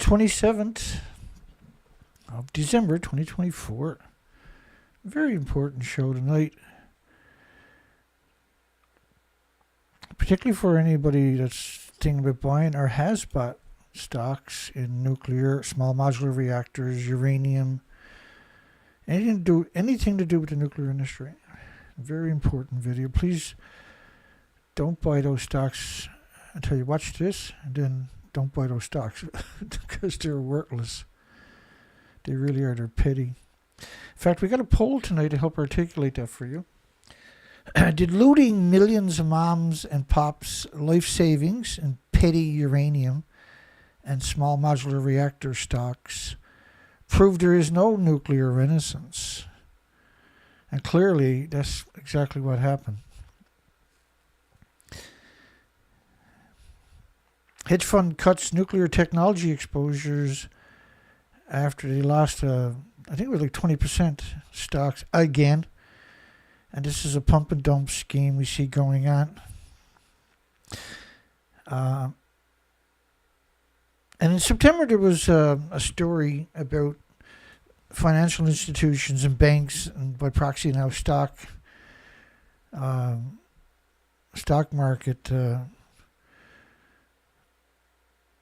27th of December 2024. Very important show tonight. Particularly for anybody that's thinking about buying or has bought stocks in nuclear, small modular reactors, uranium, anything to do with the nuclear industry. Very important video. Please don't buy those stocks until you watch this, and then don't buy those stocks because they're worthless. They really are. They're petty. In fact, we got a poll tonight to help articulate that for you. Did looting millions of moms and pops' life savings in petty uranium and small modular reactor stocks prove there is no nuclear renaissance? And clearly, that's exactly what happened. Hedge fund cuts nuclear technology exposures after they lost, I think it was like 20% stocks again. And this is a pump and dump scheme we see going on. And in September, there was a story about financial institutions and banks, and by proxy now stock market,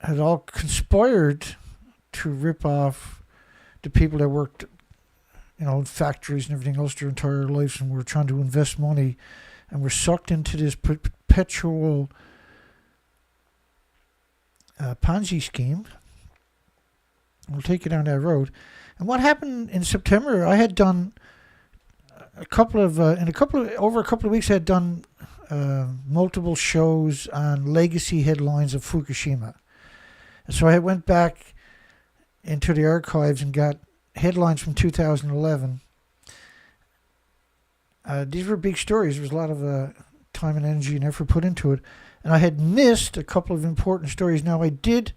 had all conspired to rip off the people that worked, in factories and everything else their entire lives, and were trying to invest money, and were sucked into this perpetual Ponzi scheme. We'll take you down that road. And what happened in September? I had done over a couple of weeks. I had done multiple shows on legacy headlines of Fukushima. And so I went back into the archives and got headlines from 2011. These were big stories. There was a lot of time and energy and effort put into it. And I had missed a couple of important stories. Now, I did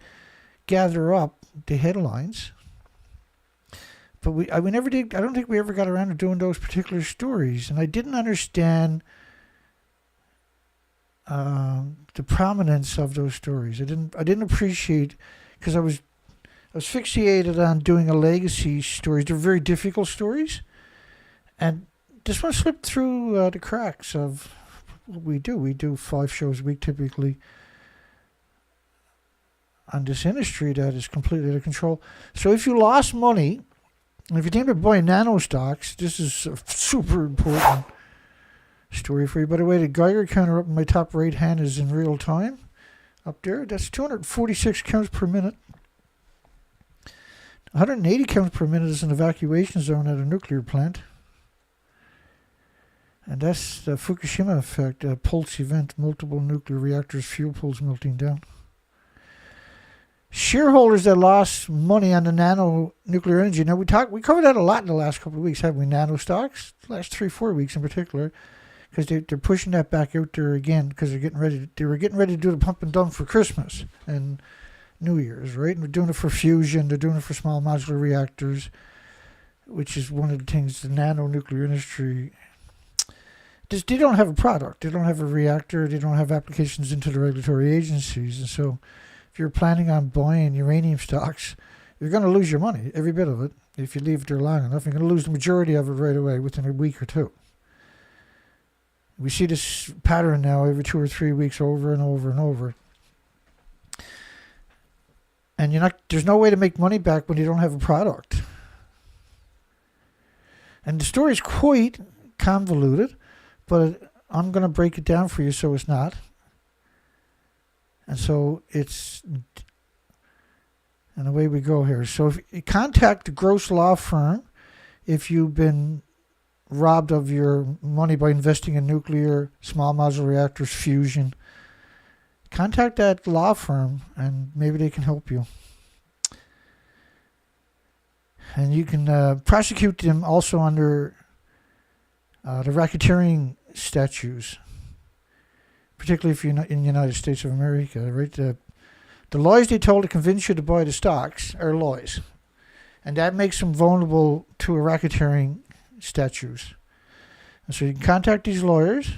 gather up the headlines, but we never did. I don't think we ever got around to doing those particular stories. And I didn't understand the prominence of those stories. I didn't appreciate, because I was fixated on doing a legacy stories. They're very difficult stories, and this one slipped through the cracks of what we do. We do 5 shows a week typically on this industry that is completely out of control. So if you lost money, and if you think about buying nano stocks, this is a super important story for you. By the way, the Geiger counter up in my top right hand is in real time up there. That's 246 counts per minute. 180 counts per minute is an evacuation zone at a nuclear plant. And that's the Fukushima effect, a pulse event, multiple nuclear reactors, fuel pools melting down. Shareholders that lost money on the nano nuclear energy. Now, we covered that a lot in the last couple of weeks, haven't we? Nano stocks, the last 3-4 weeks in particular, because they're pushing that back out there again, because they were getting ready to do the pump and dump for Christmas and New Year's, right? And they're doing it for fusion, they're doing it for small modular reactors, which is one of the things the nano nuclear industry. They don't have a product, they don't have a reactor, they don't have applications into the regulatory agencies, and so if you're planning on buying uranium stocks, you're going to lose your money, every bit of it. If you leave it there long enough, you're going to lose the majority of it right away within a week or two. We see this pattern now every 2 or 3 weeks, over and over and over. And there's no way to make money back when you don't have a product. And the story is quite convoluted, but I'm going to break it down for you so it's not. And so and away we go here. So if you contact the Gross Law Firm if you've been robbed of your money by investing in nuclear, small modular reactors, fusion. Contact that law firm and maybe they can help you. And you can prosecute them also under the racketeering statutes, particularly if you're not in the United States of America, right? The lies they told to convince you to buy the stocks are lies. And that makes them vulnerable to a racketeering statutes. And so you can contact these lawyers,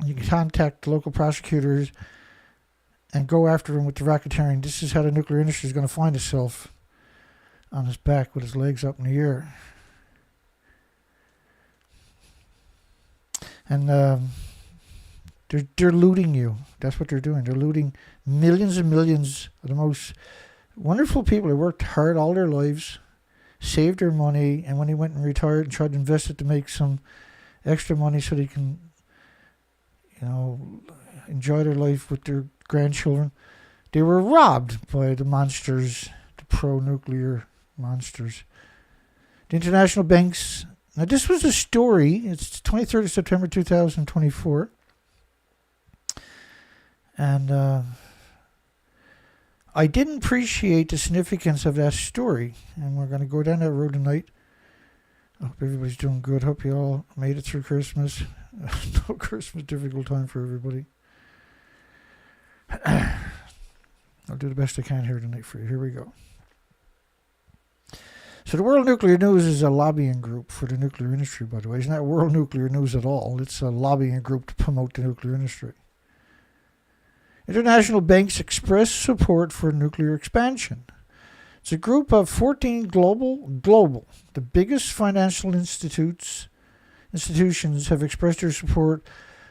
you can contact the local prosecutors, and go after him with the racketeering. This is how the nuclear industry is going to find itself on his back with his legs up in the air. And they're looting you. That's what they're doing. They're looting millions and millions of the most wonderful people who worked hard all their lives, saved their money, and when they went and retired and tried to invest it to make some extra money so they can, enjoy their life with their grandchildren, they were robbed by the monsters, the pro-nuclear monsters. The international banks. Now, this was a story. It's 23rd of September 2024. And I didn't appreciate the significance of that story. And we're going to go down that road tonight. I hope everybody's doing good. Hope you all made it through Christmas. No Christmas, difficult time for everybody. I'll do the best I can here tonight for you. Here we go. So the World Nuclear News is a lobbying group for the nuclear industry, by the way. It's not World Nuclear News at all. It's a lobbying group to promote the nuclear industry. International banks express support for nuclear expansion. It's a group of 14 global, the biggest financial institutions have expressed their support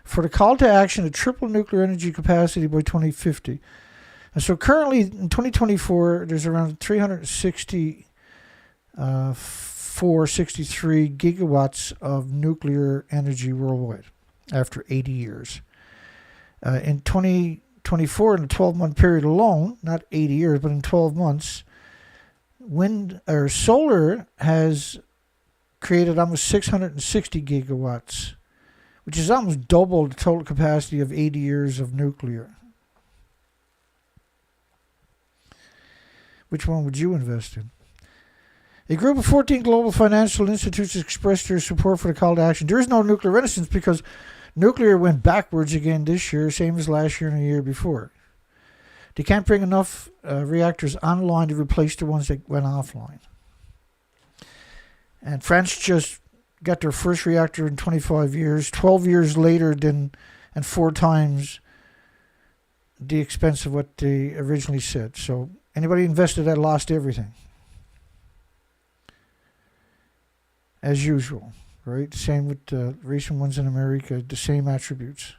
for the call to action to triple nuclear energy capacity by 2050. And so currently in 2024, there's around 363 gigawatts of nuclear energy worldwide after 80 years. In 2024, in a 12-month period alone, not 80 years, but in 12 months, wind or solar has created almost 660 gigawatts, which is almost double the total capacity of 80 years of nuclear. Which one would you invest in? A group of 14 global financial institutions expressed their support for the call to action. There is no nuclear renaissance because nuclear went backwards again this year, same as last year and the year before. They can't bring enough reactors online to replace the ones that went offline. And France just got their first reactor in 25 years, 12 years later and 4 times the expense of what they originally said. So anybody invested that lost everything. As usual, right? Same with the recent ones in America, the same attributes.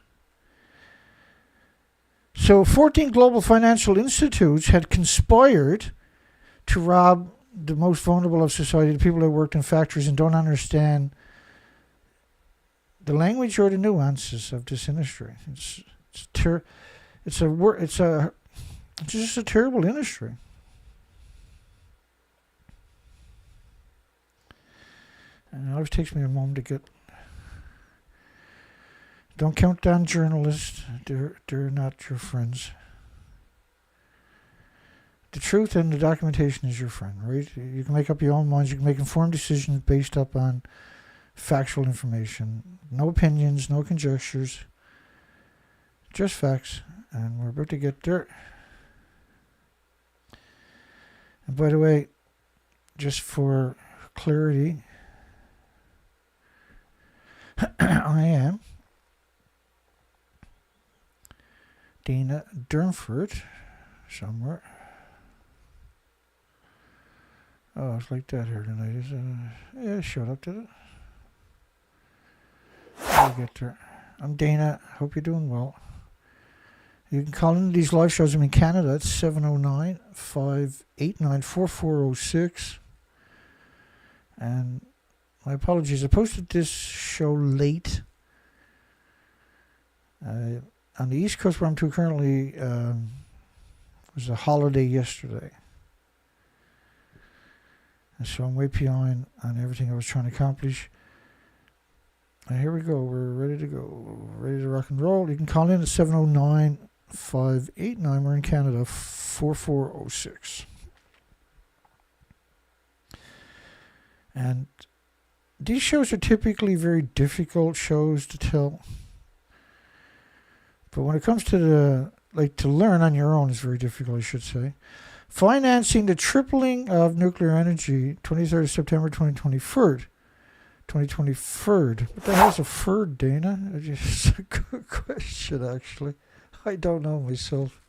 So 14 global financial institutes had conspired to rob the most vulnerable of society, the people that worked in factories and don't understand the language or the nuances of this industry. It's just a terrible industry. And it always takes me a moment to get. Don't count down journalists. They're not your friends. The truth and the documentation is your friend, right? You can make up your own minds. You can make informed decisions based upon factual information. No opinions, no conjectures. Just facts. And we're about to get there. And by the way, just for clarity, I am Dana Durnford somewhere. Oh, it's like that here tonight. Yeah, it showed up, did it? I'll get there. I'm Dana. Hope you're doing well. You can call in these live shows. I'm in Canada. It's 709-589-4406. And my apologies. I posted this show late. On the East Coast where I'm to currently, it was a holiday yesterday. And so I'm way behind on everything I was trying to accomplish. And here we go. We're ready to go. Ready to rock and roll. You can call in at 709-589. We're in Canada, 4406. And these shows are typically very difficult shows to tell. But when it comes to to learn on your own is very difficult, I should say. Financing the tripling of nuclear energy, 23rd of September 2024. 2023. What the hell's a third, Dana? It's a good question, actually. I don't know myself.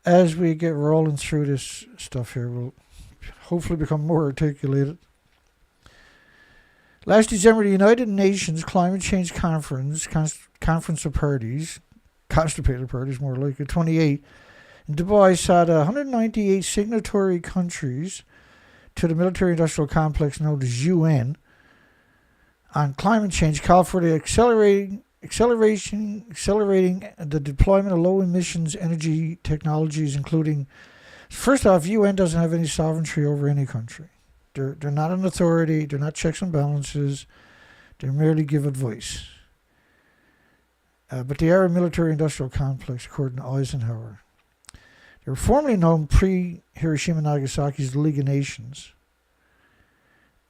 as we get rolling through this stuff here, we'll hopefully become more articulated. Last December, the United Nations Climate Change Conference, Conference of Parties, constipated parties more like it, 28, in Dubai saw 198 signatory countries to the military-industrial complex known as UN on climate change call for the accelerating the deployment of low-emissions energy technologies, including, first off, UN doesn't have any sovereignty over any country. They're not an authority. They're not checks and balances. They merely give advice. But they are a military-industrial complex, according to Eisenhower. They were formerly known pre-Hiroshima and Nagasaki as the League of Nations.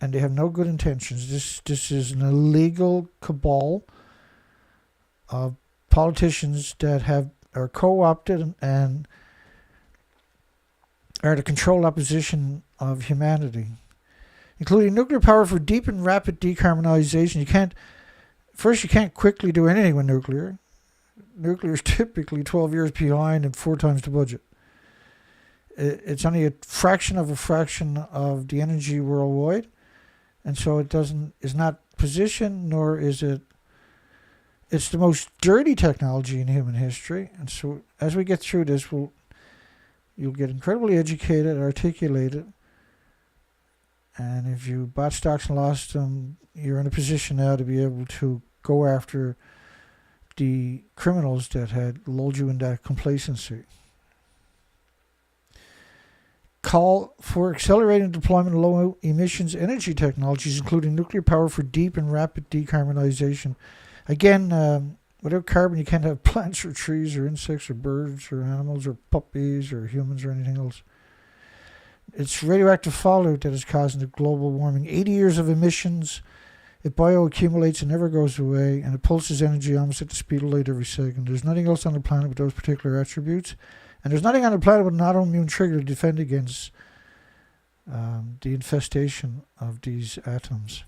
And they have no good intentions. This is an illegal cabal of politicians that are co-opted and are the controlled opposition of humanity, including nuclear power for deep and rapid decarbonization. You can't quickly do anything with nuclear. Nuclear is typically 12 years behind and 4 times the budget. It's only a fraction of the energy worldwide, and so is not positioned, nor is it. It's the most dirty technology in human history, and so as we get through this, you'll get incredibly educated, articulated, and if you bought stocks and lost them, you're in a position now to be able to go after the criminals that had lulled you into complacency. Call for accelerating deployment of low emissions energy technologies, including nuclear power for deep and rapid decarbonization. Again, without carbon, you can't have plants or trees or insects or birds or animals or puppies or humans or anything else. It's radioactive fallout that is causing the global warming. 80 years of emissions. It bioaccumulates and never goes away, and it pulses energy almost at the speed of light every second. There's nothing else on the planet with those particular attributes. And there's nothing on the planet with an autoimmune trigger to defend against the infestation of these atoms.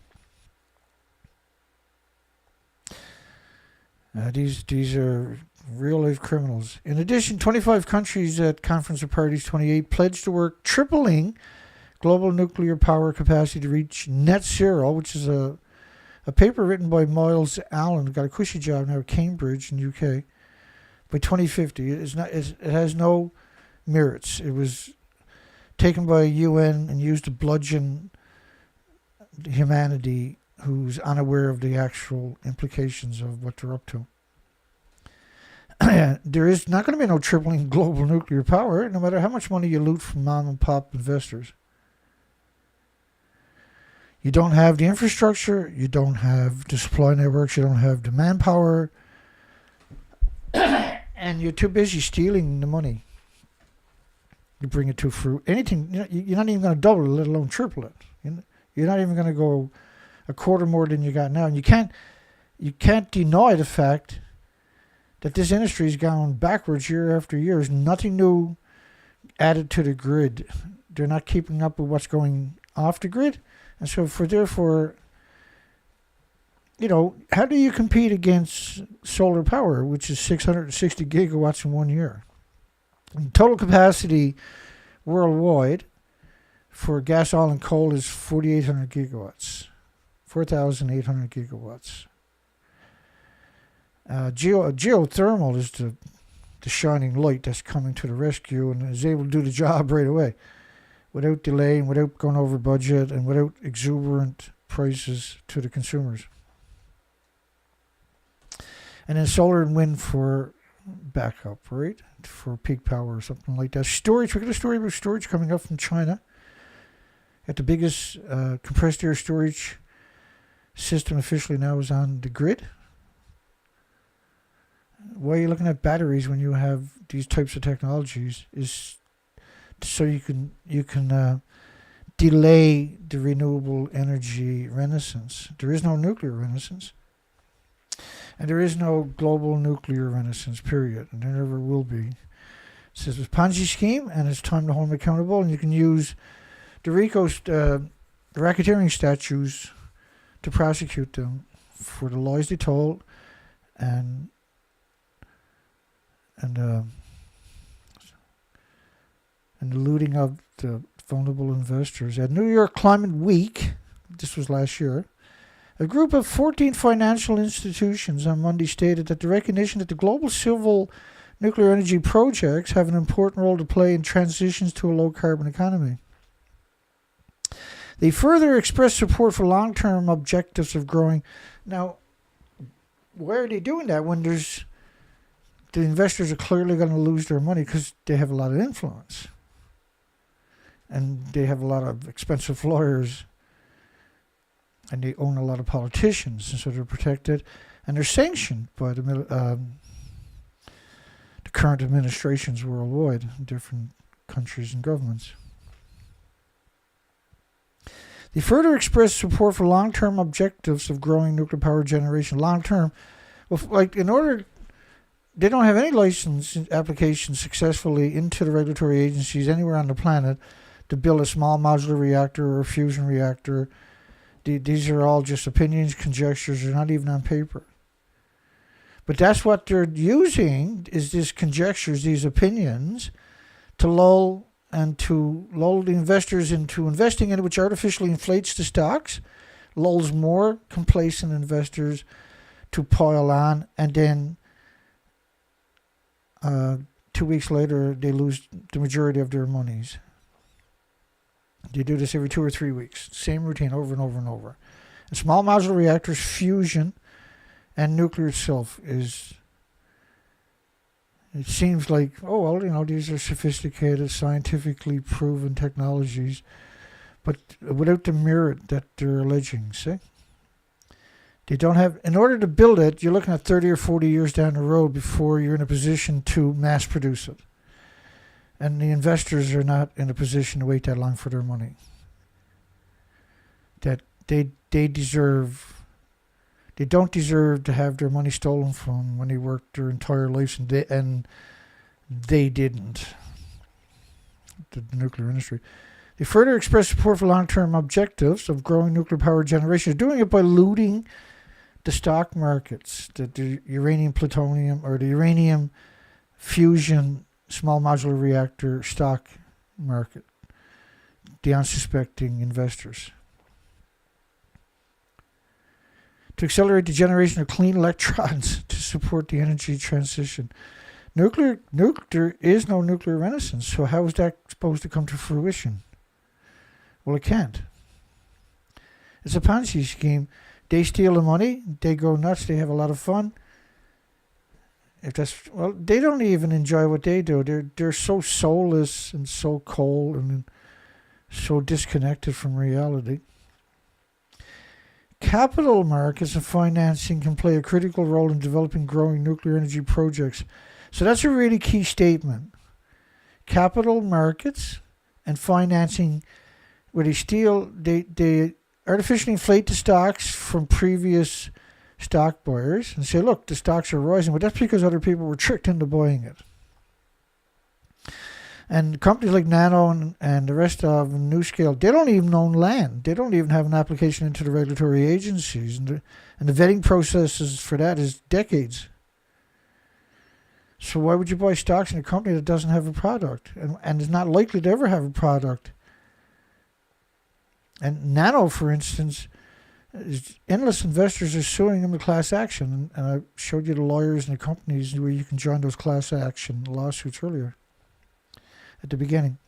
These are real-life criminals. In addition, 25 countries at Conference of Parties 28 pledged to work tripling global nuclear power capacity to reach net zero, which is a paper written by Miles Allen, who got a cushy job now at Cambridge in UK, by 2050. It has no merits. It was taken by UN and used to bludgeon humanity who's unaware of the actual implications of what they're up to. There is not going to be no tripling global nuclear power, no matter how much money you loot from mom and pop investors. You don't have the infrastructure, you don't have the supply networks, you don't have the manpower, and you're too busy stealing the money. You bring it to fruit. Anything, you're not even going to double it, let alone triple it. You're not even going to go a quarter more than you got now. And you can't deny the fact that this industry has gone backwards year after year. There's nothing new added to the grid. They're not keeping up with what's going off the grid. And so therefore, how do you compete against solar power, which is 660 gigawatts in 1 year? Total capacity worldwide for gas, oil, and coal is 4,800 gigawatts. 4,800 gigawatts. Geothermal is the shining light that's coming to the rescue and is able to do the job right away without delay and without going over budget and without exuberant prices to the consumers. And then solar and wind for backup, right? For peak power or something like that. Storage, we got a story about storage coming up from China. At the biggest compressed air storage system officially now is on the grid. Why are you looking at batteries when you have these types of technologies? Is so you can delay the renewable energy renaissance. There is no nuclear renaissance. And there is no global nuclear renaissance, period. And there never will be. It says it's a Ponzi scheme, and it's time to hold them accountable. And you can use the racketeering statutes to prosecute them for the lies they told and and the looting of the vulnerable investors. At New York Climate Week, this was last year, a group of 14 financial institutions on Monday stated that the recognition that the global civil nuclear energy projects have an important role to play in transitions to a low-carbon economy. They further expressed support for long-term objectives of growing. Now, why are they doing that when the investors are clearly going to lose their money because they have a lot of influence and they have a lot of expensive lawyers and they own a lot of politicians, and so they're protected and they're sanctioned by the current administrations worldwide in different countries and governments. They further expressed support for long-term objectives of growing nuclear power generation. Long-term, well, like they don't have any license applications successfully into the regulatory agencies anywhere on the planet to build a small modular reactor or a fusion reactor. These are all just opinions, conjectures. They're not even on paper. But that's what they're using, is these conjectures, these opinions, to lull the investors into investing in it, which artificially inflates the stocks, lulls more complacent investors to pile on, and then 2 weeks later they lose the majority of their monies. They do this every 2 or 3 weeks. Same routine over and over and over. And small modular reactors, fusion, and nuclear itself is... It seems like, these are sophisticated, scientifically proven technologies, but without the merit that they're alleging, see? They don't have... In order to build it, you're looking at 30 or 40 years down the road before you're in a position to mass produce it. And the investors are not in a position to wait that long for their money. That they don't deserve to have their money stolen from when they worked their entire lives, and they didn't. The nuclear industry. They further expressed support for long-term objectives of growing nuclear power generation. They're doing it by looting the stock markets, the uranium plutonium or the uranium fusion small modular reactor stock market, the unsuspecting investors. To accelerate the generation of clean electrons to support the energy transition. There is no nuclear renaissance, so how is that supposed to come to fruition? Well, it can't. It's a Ponzi scheme. They steal the money, they go nuts, they have a lot of fun. They don't even enjoy what they do. They're so soulless and so cold and so disconnected from reality. Capital markets and financing can play a critical role in developing growing nuclear energy projects. So that's a really key statement. Capital markets and financing, where they artificially inflate the stocks from previous stock buyers and say, look, the stocks are rising, but that's because other people were tricked into buying it. And companies like Nano and the rest of NuScale, they don't even own land. They don't even have an application into the regulatory agencies. And the vetting processes for that is decades. So why would you buy stocks in a company that doesn't have a product and is not likely to ever have a product? And Nano, for instance, endless investors are suing them in class action. And I showed you the lawyers and the companies where you can join those class action lawsuits earlier. At the beginning.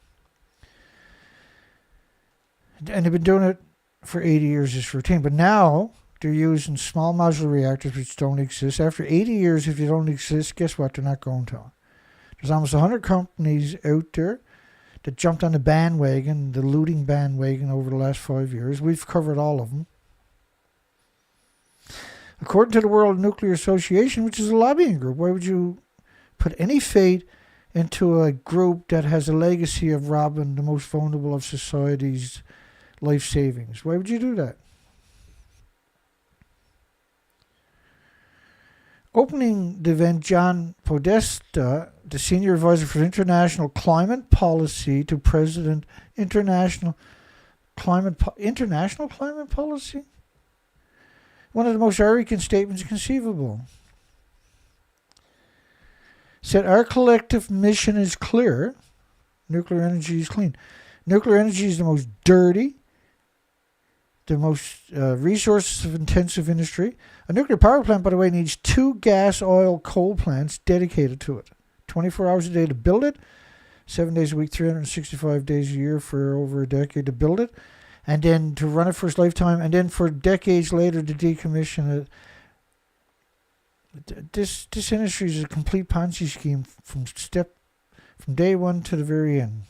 And they've been doing it for 80 years as routine. But now they're using small modular reactors which don't exist. After 80 years, if they don't exist, guess what? They're not going to. There's almost 100 companies out there that jumped on the bandwagon, the looting bandwagon over the last 5 years. We've covered all of them. According to the World Nuclear Association, which is a lobbying group, why would you put any faith into a group that has a legacy of robbing the most vulnerable of society's life savings? Why would you do that? Opening the event, John Podesta, the senior advisor for international climate policy to President International Climate Policy? One of the most arrogant statements conceivable. Said, our collective mission is clear. nuclear energy is clean. Nuclear energy is the most dirty, the most resource-intensive industry. A nuclear power plant, by the way, needs 2 gas, oil, coal plants dedicated to it. 24 hours a day to build it, 7 days a week, 365 days a year for over a decade to build it, and then to run it for its lifetime, and then for decades later to decommission it. This industry is a complete Ponzi scheme from day one to the very end.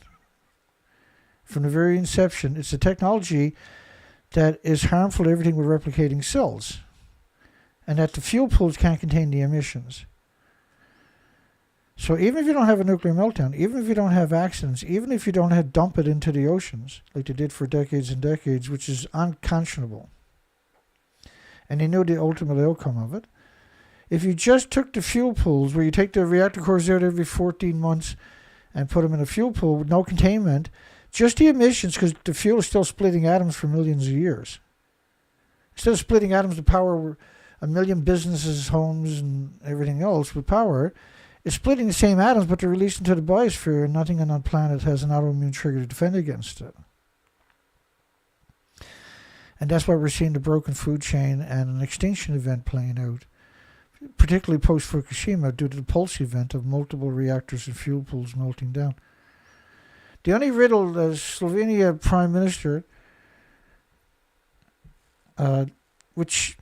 From the very inception, it's a technology that is harmful to everything with replicating cells, and that the fuel pools can't contain the emissions. So even if you don't have a nuclear meltdown, even if you don't have accidents, even if you don't have dump it into the oceans, like they did for decades and decades, which is unconscionable, and they knew the ultimate outcome of it, if you just took the fuel pools, where you take the reactor cores out every 14 months and put them in a fuel pool with no containment, just the emissions, because the fuel is still splitting atoms for millions of years. Instead of splitting atoms to power a million businesses, homes, and everything else with power, it's splitting the same atoms, but they're released into the biosphere, and nothing on that planet has an autoimmune trigger to defend against it. And that's why we're seeing the broken food chain and an extinction event playing out, particularly post-Fukushima, due to the pulse event of multiple reactors and fuel pools melting down. The only riddle, the Slovenia Prime Minister, which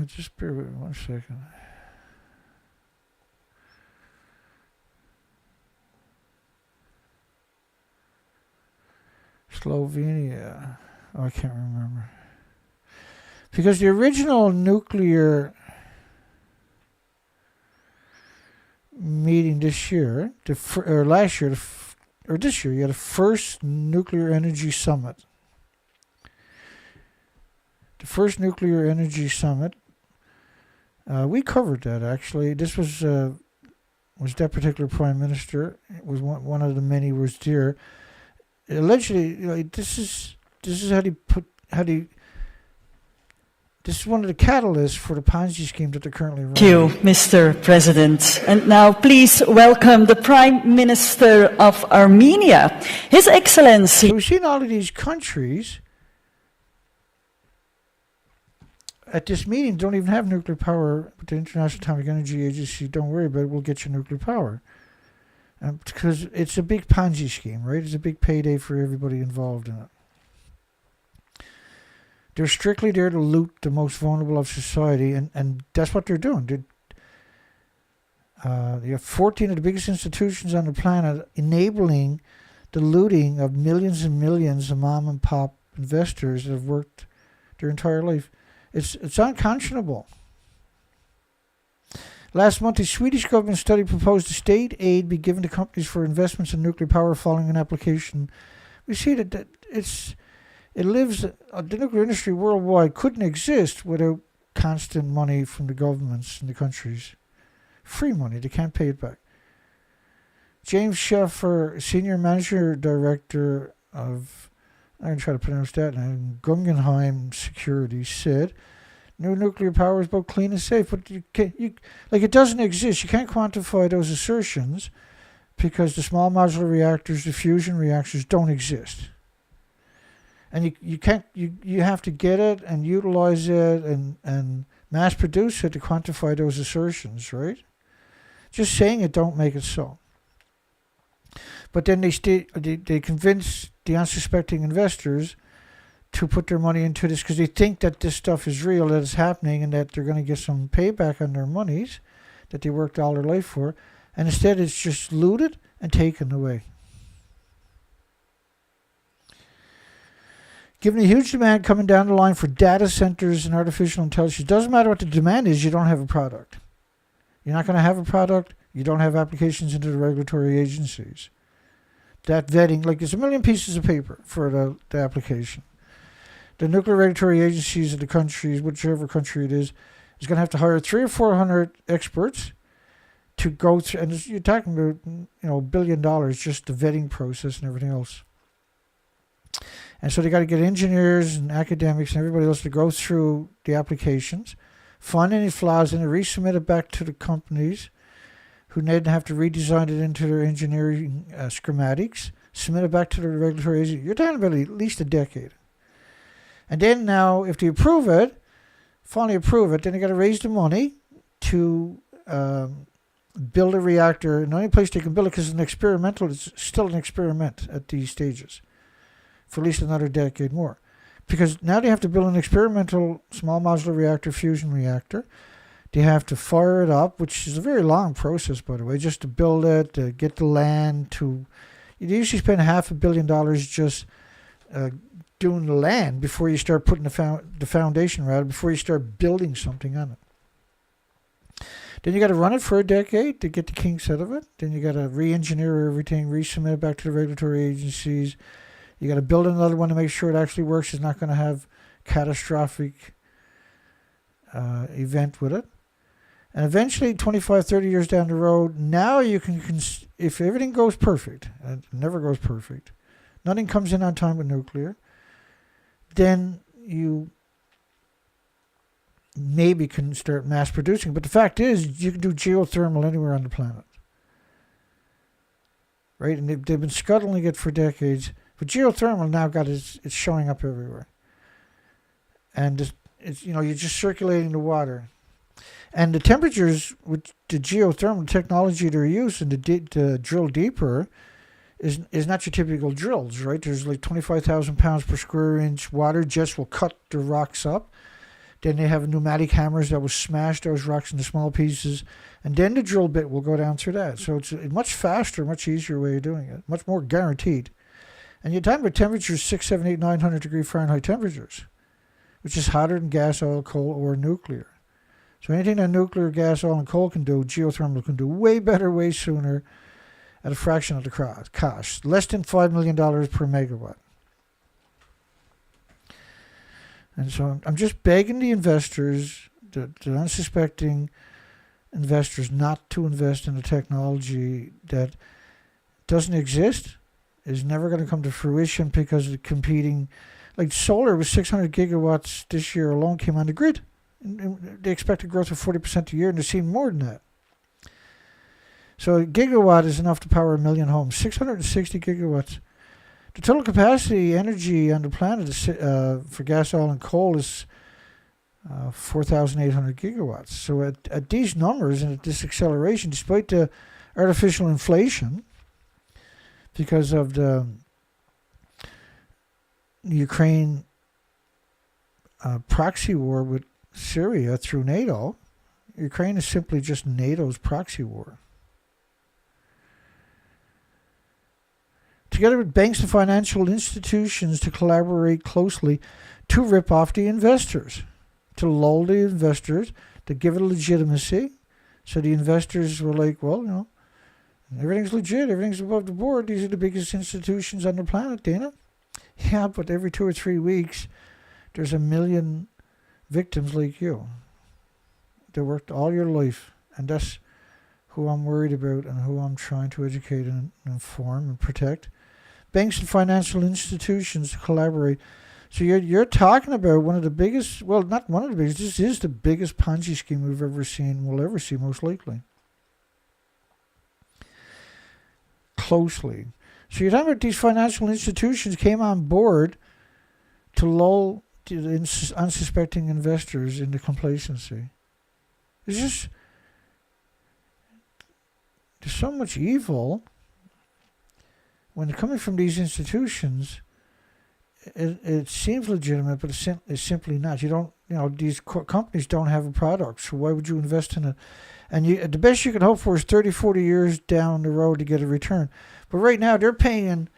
just bear with me 1 second. Slovenia. Oh, I can't remember. Because the original nuclear meeting this year, or last year, or this year, you had the first nuclear energy summit. The first nuclear energy summit. We covered that, actually. This was that particular prime minister. It was one of the many was there. Allegedly, this is this is one of the catalysts for the Ponzi scheme that they're currently running. Thank you, Mr. President. And now please welcome the Prime Minister of Armenia, His Excellency. So we've seen all of these countries at this meeting don't even have nuclear power, but the International Atomic Energy Agency, don't worry about it, we'll get you nuclear power. Because it's a big Ponzi scheme, right? It's a big payday for everybody involved in it. They're strictly there to loot the most vulnerable of society, and that's what they're doing. You have 14 of the biggest institutions on the planet enabling the looting of millions and millions of mom and pop investors that have worked their entire life. It's unconscionable. Last month, a Swedish government study proposed that state aid be given to companies for investments in nuclear power following an application. We see that it lives. The nuclear industry worldwide couldn't exist without constant money from the governments in the countries. Free money, they can't pay it back. James Schaffer, Senior Manager Director of, I'm going to try to pronounce that now, Guggenheim Securities, said, "New nuclear power is both clean and safe," but it doesn't exist. You can't quantify those assertions because the small modular reactors, the fusion reactors, don't exist. And you have to get it and utilize it and mass produce it to quantify those assertions, right? Just saying it don't make it so. But then they convince the unsuspecting investors to put their money into this because they think that this stuff is real, that it's happening, and that they're going to get some payback on their monies that they worked all their life for. And instead it's just looted and taken away. Given the huge demand coming down the line for data centers and artificial intelligence, it doesn't matter what the demand is, you don't have a product. You're not going to have a product, you don't have applications into the regulatory agencies. That vetting, like there's a million pieces of paper for the application. The nuclear regulatory agencies of the countries, whichever country it is going to have to hire 300 or 400 experts to go through, and you're talking about $1 billion just the vetting process and everything else. And so they got to get engineers and academics and everybody else to go through the applications, find any flaws in it, resubmit it back to the companies, who then have to redesign it into their engineering schematics, submit it back to the regulatory agency. You're talking about at least a decade. And then now, if they approve it, finally approve it, then they got to raise the money to build a reactor. And the only place they can build it, because it's still an experiment at these stages, for at least another decade more. Because now they have to build an experimental small modular reactor, fusion reactor. They have to fire it up, which is a very long process, by the way, just to build it, to get the land, to... You usually spend $500 million just doing the land before you start putting the foundation, rather, before you start building something on it. Then you got to run it for a decade to get the kinks out of it. Then you got to re-engineer everything, resubmit it back to the regulatory agencies. You got to build another one to make sure it actually works. It's not going to have catastrophic event with it. And eventually, 25, 30 years down the road, now you can, if everything goes perfect, and it never goes perfect, nothing comes in on time with nuclear, then you maybe can start mass producing. But the fact is, you can do geothermal anywhere on the planet. Right? And they've been scuttling it for decades. But geothermal now it's showing up everywhere. And it's you're just circulating the water. And the temperatures with the geothermal technology they're using to drill deeper is not your typical drills, right? There's like 25,000 pounds per square inch water jets will cut the rocks up. Then they have pneumatic hammers that will smash those rocks into small pieces. And then the drill bit will go down through that. So it's a much faster, much easier way of doing it, much more guaranteed. And you're talking about temperatures 6, 7, 8, 900 degree Fahrenheit temperatures, which is hotter than gas, oil, coal, or nuclear. So anything that nuclear, gas, oil, and coal can do, geothermal can do way better, way sooner, at a fraction of the cost. Less than $5 million per megawatt. And so I'm just begging the investors, the unsuspecting investors, not to invest in a technology that doesn't exist, is never going to come to fruition because of competing. Like solar was 600 gigawatts this year alone came on the grid. And they expected growth of 40% a year, and they're seeing more than that. So a gigawatt is enough to power 1 million homes. 660 gigawatts. The total capacity energy on the planet is, for gas, oil, and coal is 4,800 gigawatts. So at these numbers and at this acceleration, despite the artificial inflation, because of the Ukraine proxy war with Syria through NATO, Ukraine is simply just NATO's proxy war. Together with banks and financial institutions to collaborate closely to rip off the investors, to lull the investors, to give it legitimacy. So the investors were like, well, everything's legit, everything's above the board. These are the biggest institutions on the planet, Dana. Yeah, but every 2 or 3 weeks, there's 1 million victims like you. They worked all your life, and that's who I'm worried about and who I'm trying to educate and inform and protect. Banks and financial institutions to collaborate. So you're talking about one of the biggest, well, not one of the biggest, this is the biggest Ponzi scheme we've ever seen, we'll ever see, most likely. Closely. So you're talking about these financial institutions came on board to lull the unsuspecting investors into complacency. There's so much evil when they're coming from these institutions. It seems legitimate, but it's simply not. These companies don't have a product, so why would you invest in it? And the best you can hope for is 30, 40 years down the road to get a return. But right now they're paying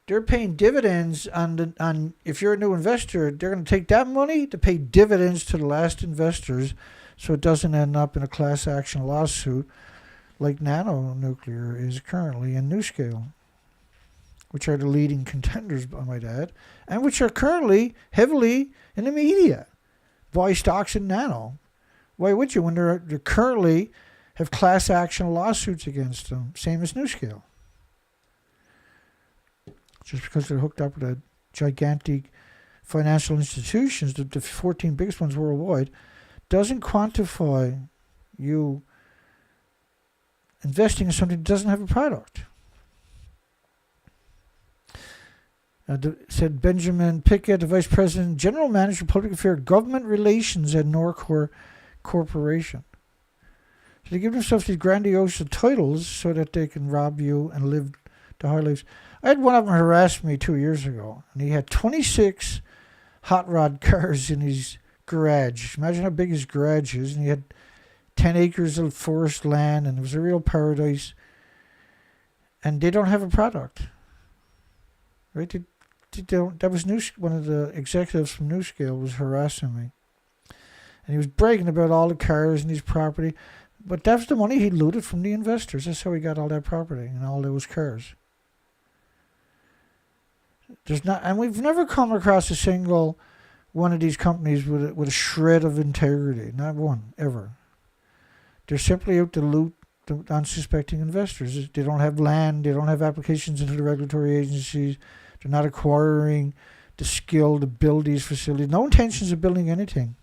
dividends on if you're a new investor, they're going to take that money to pay dividends to the last investors, so it doesn't end up in a class action lawsuit like nano-nuclear is currently in NuScale, which are the leading contenders, I might add, and which are currently heavily in the media. Buy stocks in nano. Why would you when they currently have class action lawsuits against them? Same as NuScale. Just because they're hooked up with a gigantic financial institutions, the 14 biggest ones worldwide, doesn't quantify you investing in something that doesn't have a product. Said Benjamin Pickett, the Vice President, General Manager, Public Affairs, Government Relations at Norcor Corporation. So they give themselves these grandiose titles so that they can rob you and live the high lives. I had one of them harass me 2 years ago, and he had 26 hot rod cars in his garage. Imagine how big his garage is, and he had 10 acres of forest land, and it was a real paradise. And they don't have a product, right? They don't. That was one of the executives from NewScale was harassing me, and he was bragging about all the cars and his property, but that was the money he looted from the investors. That's how he got all that property and all those cars. And we've never come across a single one of these companies with a shred of integrity. Not one, ever. They're simply out to loot the unsuspecting investors. They don't have land. They don't have applications into the regulatory agencies. They're not acquiring the skill to build these facilities. No intentions of building anything.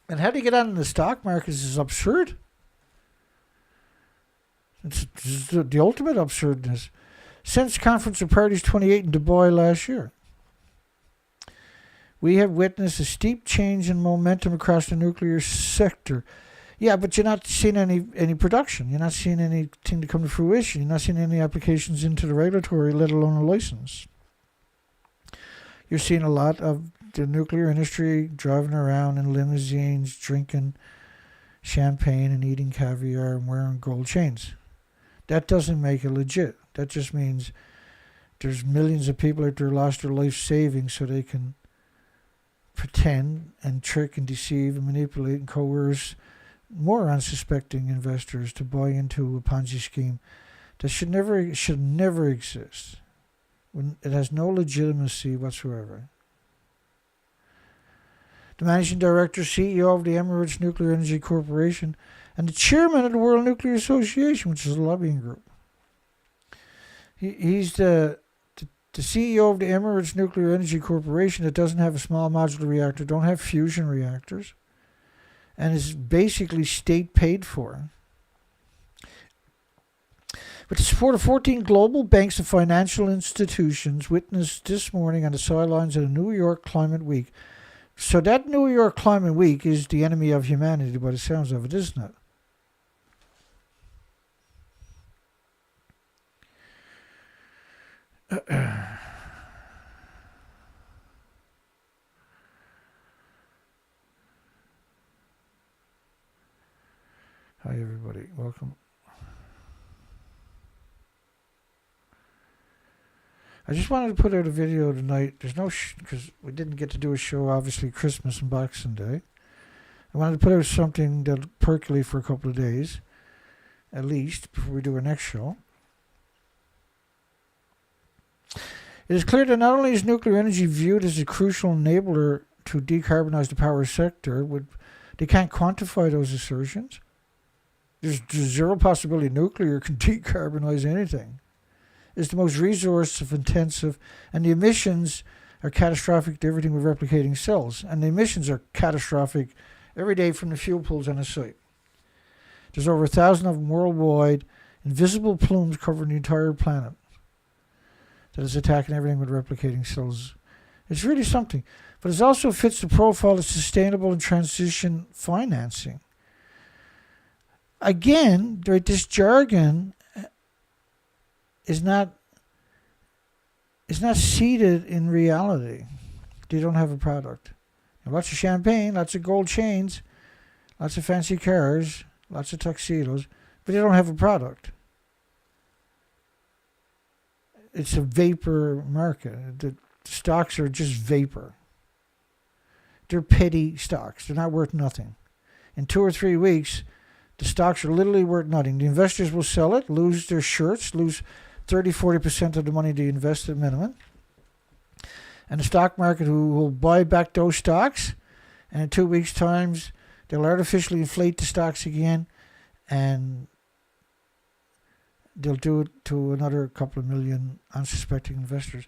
And how they get on in the stock markets is absurd. It's the ultimate absurdness. Since Conference of Parties 28 in Dubai last year, we have witnessed a steep change in momentum across the nuclear sector. Yeah, but you're not seeing any production. You're not seeing anything to come to fruition. You're not seeing any applications into the regulatory, let alone a license. You're seeing a lot of the nuclear industry driving around in limousines, drinking champagne and eating caviar and wearing gold chains. That doesn't make it legit. That just means there's millions of people out there lost their life savings so they can pretend and trick and deceive and manipulate and coerce more unsuspecting investors to buy into a Ponzi scheme that should never exist. When it has no legitimacy whatsoever. The managing director, CEO of the Emirates Nuclear Energy Corporation, and the chairman of the World Nuclear Association, which is a lobbying group. He's the CEO of the Emirates Nuclear Energy Corporation that doesn't have a small modular reactor, don't have fusion reactors, and is basically state paid for. With the support of 14 global banks and financial institutions witnessed this morning on the sidelines of the New York Climate Week. So that New York Climate Week is the enemy of humanity by the sounds of it, isn't it? Hi everybody, welcome. I just wanted to put out a video tonight. There's no because we didn't get to do a show, obviously Christmas and Boxing Day. I wanted to put out something that'll percolate for a couple of days, at least, before we do our next show. It is clear that not only is nuclear energy viewed as a crucial enabler to decarbonize the power sector, they can't quantify those assertions. There's zero possibility nuclear can decarbonize anything. It's the most resource-intensive, and the emissions are catastrophic to everything with replicating cells. And the emissions are catastrophic every day from the fuel pools on the site. There's over 1,000 of them worldwide, invisible plumes covering the entire planet that is attacking everything with replicating cells. It's really something. But it also fits the profile of sustainable and transition financing. Again, this jargon is not seated in reality. They don't have a product. Lots of champagne, lots of gold chains, lots of fancy cars, lots of tuxedos, but they don't have a product. It's a vapor market. The stocks are just vapor. They're petty stocks. They're not worth nothing. In 2 or 3 weeks, the stocks are literally worth nothing. The investors will sell it, lose their shirts, lose 30-40% of the money they invest at minimum. And the stock market who will buy back those stocks, and in 2 weeks' time, they'll artificially inflate the stocks again, and they'll do it to another couple of million unsuspecting investors.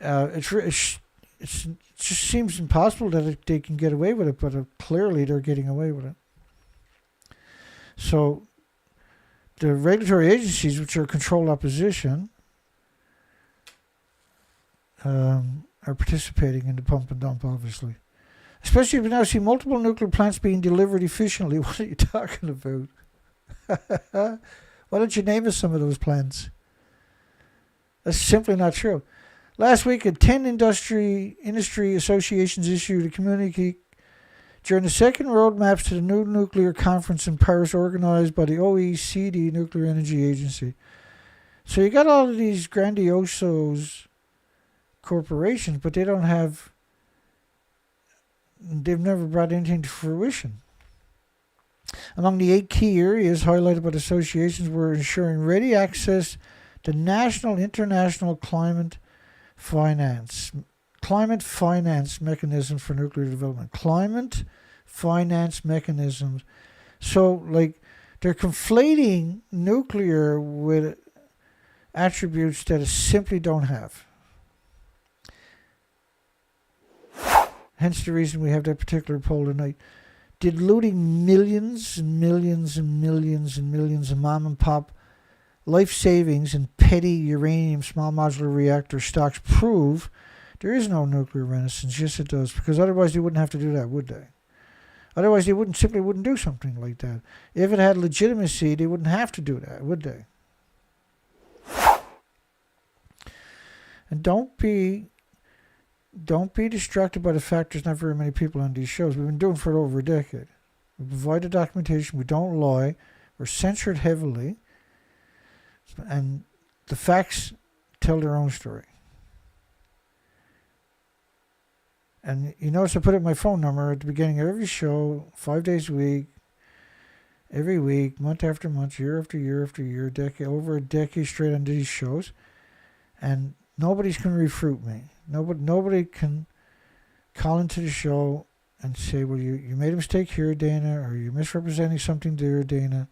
It just seems impossible that they can get away with it, but clearly they're getting away with it. So the regulatory agencies, which are controlled opposition, are participating in the pump and dump, obviously. Especially if we now see multiple nuclear plants being delivered efficiently. What are you talking about? Why don't you name us some of those plants? That's simply not true. Last week, 10 industry associations issued a communique during the second roadmaps to the new nuclear conference in Paris organized by the OECD Nuclear Energy Agency. So you got all of these grandiosos corporations, but they've never brought anything to fruition. Among the 8 key areas highlighted by the associations were ensuring ready access to national, international climate finance mechanisms for nuclear development. Climate finance mechanisms. So, like, they're conflating nuclear with attributes that it simply don't have. Hence the reason we have that particular poll tonight. Diluting millions and millions and millions and millions of mom and pop life savings in petty uranium small modular reactor stocks prove there is no nuclear renaissance. Yes, it does, because otherwise they wouldn't have to do that, would they? Otherwise they simply wouldn't do something like that. If it had legitimacy, they wouldn't have to do that, would they? And don't be distracted by the fact there's not very many people on these shows. We've been doing it for over a decade. We provide the documentation. We don't lie. We're censored heavily. And the facts tell their own story. And you notice I put up my phone number at the beginning of every show, 5 days a week, every week, month after month, year after year after year, over a decade straight on these shows. And nobody's going to refute me. Nobody can call into the show and say, well, you made a mistake here, Dana, or you're misrepresenting something there, Dana,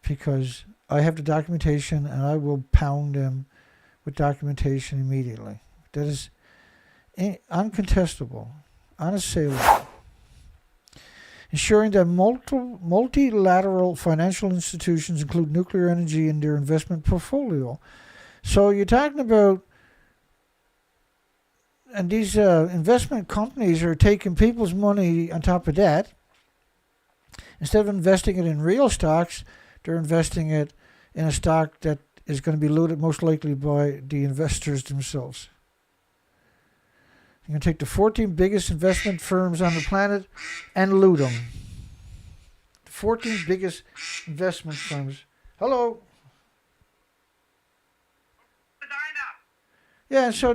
because I have the documentation and I will pound them with documentation immediately. That is uncontestable, unassailable. Ensuring that multilateral financial institutions include nuclear energy in their investment portfolio. So you're talking about, and these investment companies are taking people's money on top of that. Instead of investing it in real stocks, they're investing it in a stock that is going to be looted most likely by the investors themselves. You're going to take the 14 biggest investment firms on the planet and loot them. The 14 biggest investment firms. Hello. Yeah, so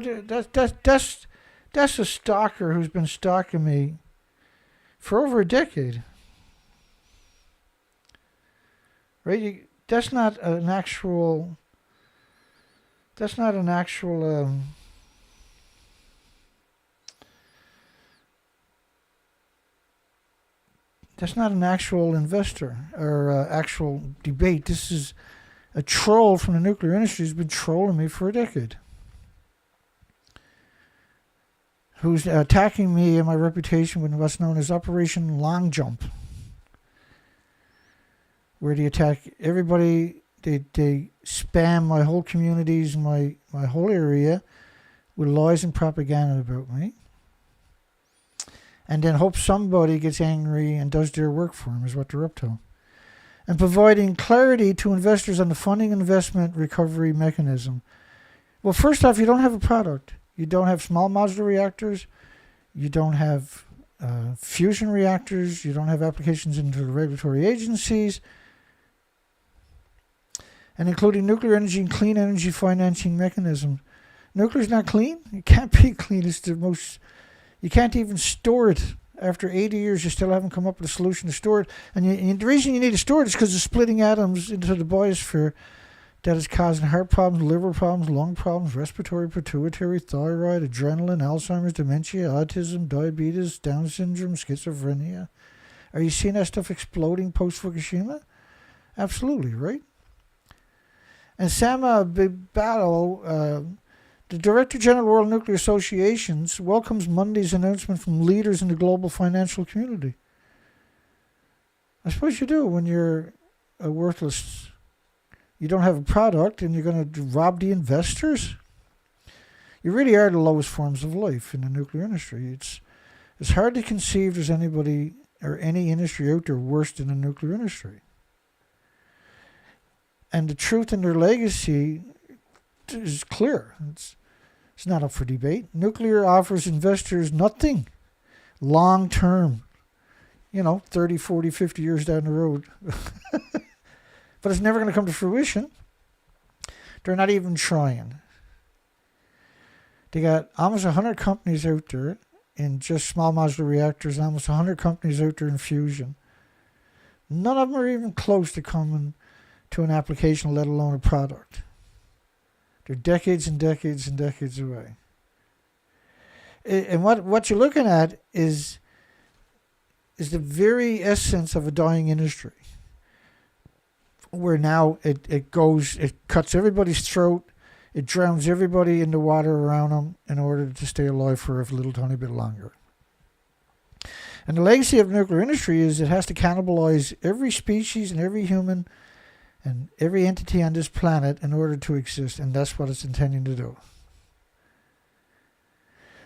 that's a stalker who's been stalking me for over a decade. Right? That's not an actual investor or actual debate. This is a troll from the nuclear industry who's been trolling me for a decade. Who's attacking me and my reputation with what's known as Operation Long Jump, where they attack everybody. They spam my whole communities, my whole area, with lies and propaganda about me, and then hope somebody gets angry and does their work for them, is what they're up to. And providing clarity to investors on the funding investment recovery mechanism. Well, first off, you don't have a product. You don't have small modular reactors. You don't have fusion reactors. You don't have applications into the regulatory agencies. And including nuclear energy and clean energy financing mechanisms. Nuclear is not clean. It can't be clean. It's the most. You can't even store it. After 80 years, you still haven't come up with a solution to store it. And the reason you need to store it is because of splitting atoms into the biosphere that is causing heart problems, liver problems, lung problems, respiratory, pituitary, thyroid, adrenaline, Alzheimer's, dementia, autism, diabetes, Down syndrome, schizophrenia. Are you seeing that stuff exploding post-Fukushima? Absolutely, right? And Sama Bibalo, the Director General of the World Nuclear Associations, welcomes Monday's announcement from leaders in the global financial community. I suppose you do when you're a worthless. You don't have a product and you're going to rob the investors. You really are the lowest forms of life in the nuclear industry. It's hard to conceive there's anybody or any industry out there worse than the nuclear industry. And the truth in their legacy is clear. It's not up for debate. Nuclear offers investors nothing long term, 30, 40, 50 years down the road. But it's never going to come to fruition. They're not even trying. They got almost 100 companies out there in just small modular reactors, and almost 100 companies out there in fusion. None of them are even close to coming to an application, let alone a product. They're decades and decades and decades away. And what you're looking at is the very essence of a dying industry, where now it cuts everybody's throat, it drowns everybody in the water around them in order to stay alive for a little tiny bit longer. And the legacy of the nuclear industry is it has to cannibalize every species and every human and every entity on this planet in order to exist, and that's what it's intending to do.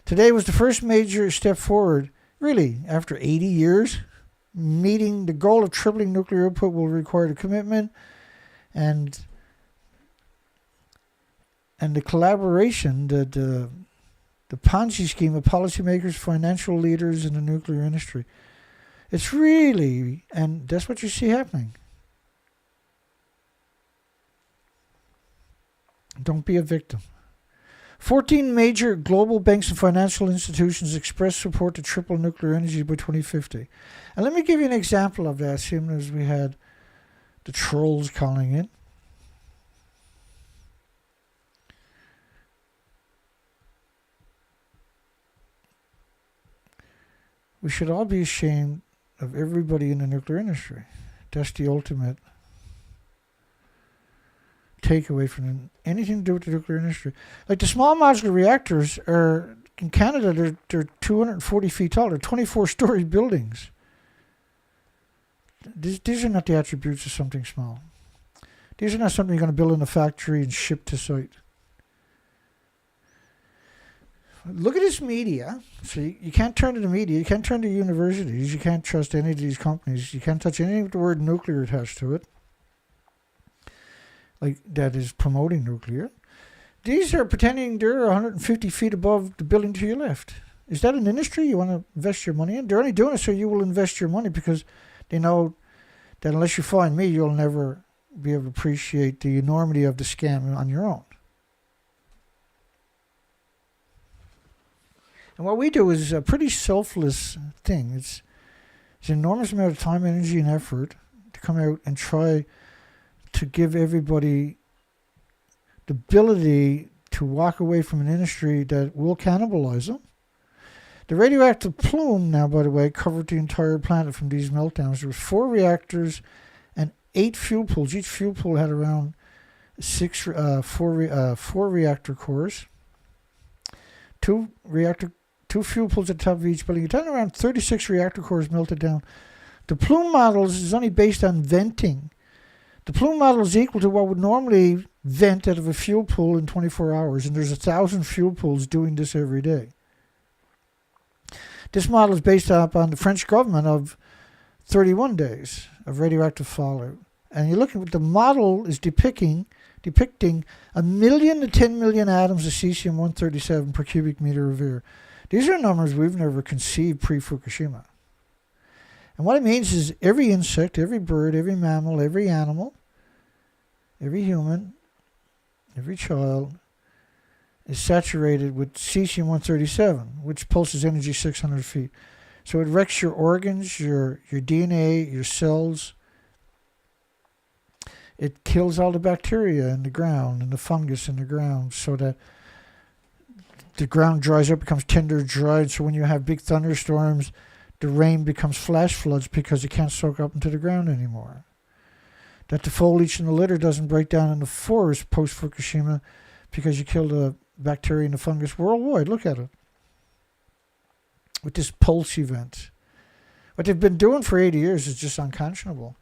Today was the first major step forward, really, after 80 years. Meeting the goal of tripling nuclear output will require a commitment and the collaboration, the Ponzi scheme of policymakers, financial leaders in the nuclear industry. It's really, and that's what you see happening. Don't be a victim. 14 major global banks and financial institutions expressed support to triple nuclear energy by 2050. And let me give you an example of that, seeing as we had the trolls calling it. We should all be ashamed of everybody in the nuclear industry. That's the ultimate takeaway from anything to do with the nuclear industry. Like the small modular reactors are, in Canada, they're 240 feet tall. They're 24-story buildings. These are not the attributes of something small. These are not something you're going to build in a factory and ship to site. Look at this media. So you can't turn to the media. You can't turn to universities. You can't trust any of these companies. You can't touch anything with the word nuclear attached to it, like that is promoting nuclear. These are pretending they're 150 feet above the building to your left. Is that an industry you want to invest your money in? They're only doing it so you will invest your money because they know that unless you find me, you'll never be able to appreciate the enormity of the scam on your own. And what we do is a pretty selfless thing. It's an enormous amount of time, energy, and effort to come out and try to give everybody the ability to walk away from an industry that will cannibalize them. The radioactive plume now, by the way, covered the entire planet from these meltdowns. There was 4 reactors and 8 fuel pools. Each fuel pool had around 4 reactor cores. 2 fuel pools at the top of each building. You're talking around 36 reactor cores melted down. The plume models is only based on venting. The plume model is equal to what would normally vent out of a fuel pool in 24 hours, and there's 1,000 fuel pools doing this every day. This model is based upon the French government of 31 days of radioactive fallout. And you're looking at the model is depicting 1 million to 10 million atoms of cesium-137 per cubic meter of air. These are numbers we've never conceived pre-Fukushima. And what it means is every insect, every bird, every mammal, every animal, every human, every child is saturated with cesium-137, which pulses energy 600 feet. So it wrecks your organs, your DNA, your cells. It kills all the bacteria in the ground and the fungus in the ground so that the ground dries up, becomes tinder dried. So when you have big thunderstorms, the rain becomes flash floods because it can't soak up into the ground anymore. That the foliage in the litter doesn't break down in the forest post-Fukushima because you killed the bacteria and the fungus worldwide. Look at it. With this pulse event. What they've been doing for 80 years is just unconscionable.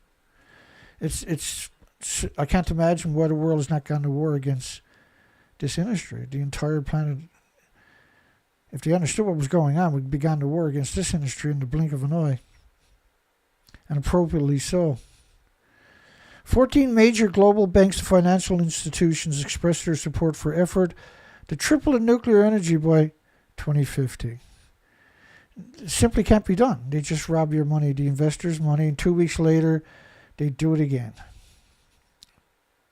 I can't imagine why the world has not gone to war against this industry. The entire planet, if they understood what was going on, we'd be gone to war against this industry in the blink of an eye. And appropriately so. 14 major global banks and financial institutions expressed their support for effort to triple the nuclear energy by 2050. It simply can't be done. They just rob your money, the investors' money, and 2 weeks later, they do it again.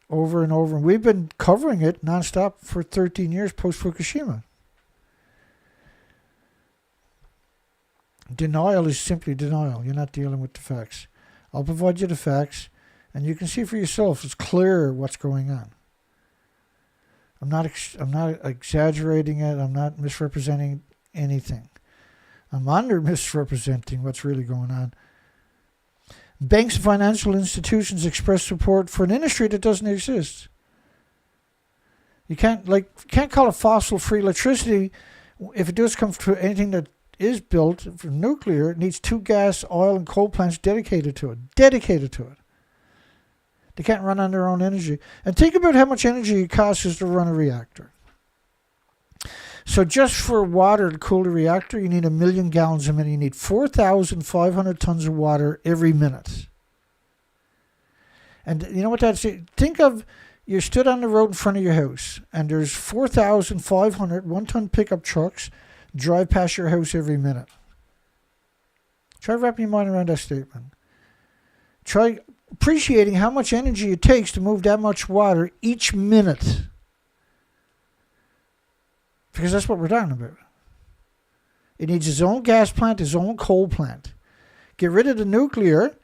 Over and over. And we've been covering it nonstop for 13 years post-Fukushima. Denial is simply denial. You're not dealing with the facts. I'll provide you the facts, and you can see for yourself. It's clear what's going on. I'm not exaggerating it. I'm not misrepresenting anything. I'm under misrepresenting what's really going on. Banks and financial institutions express support for an industry that doesn't exist. You can't call it fossil-free electricity if it does come to anything that is built from nuclear. It needs 2 gas, oil, and coal plants dedicated to it. They can't run on their own energy. And think about how much energy it costs to run a reactor. So just for water to cool the reactor, you need 1 million gallons a minute. You need 4,500 tons of water every minute. And you know what that's? Think of, you stood on the road in front of your house, and there's 4,500 one-ton pickup trucks drive past your house every minute. Try wrapping your mind around that statement. Try appreciating how much energy it takes to move that much water each minute. Because that's what we're talking about. It needs its own gas plant, its own coal plant. Get rid of the nuclear,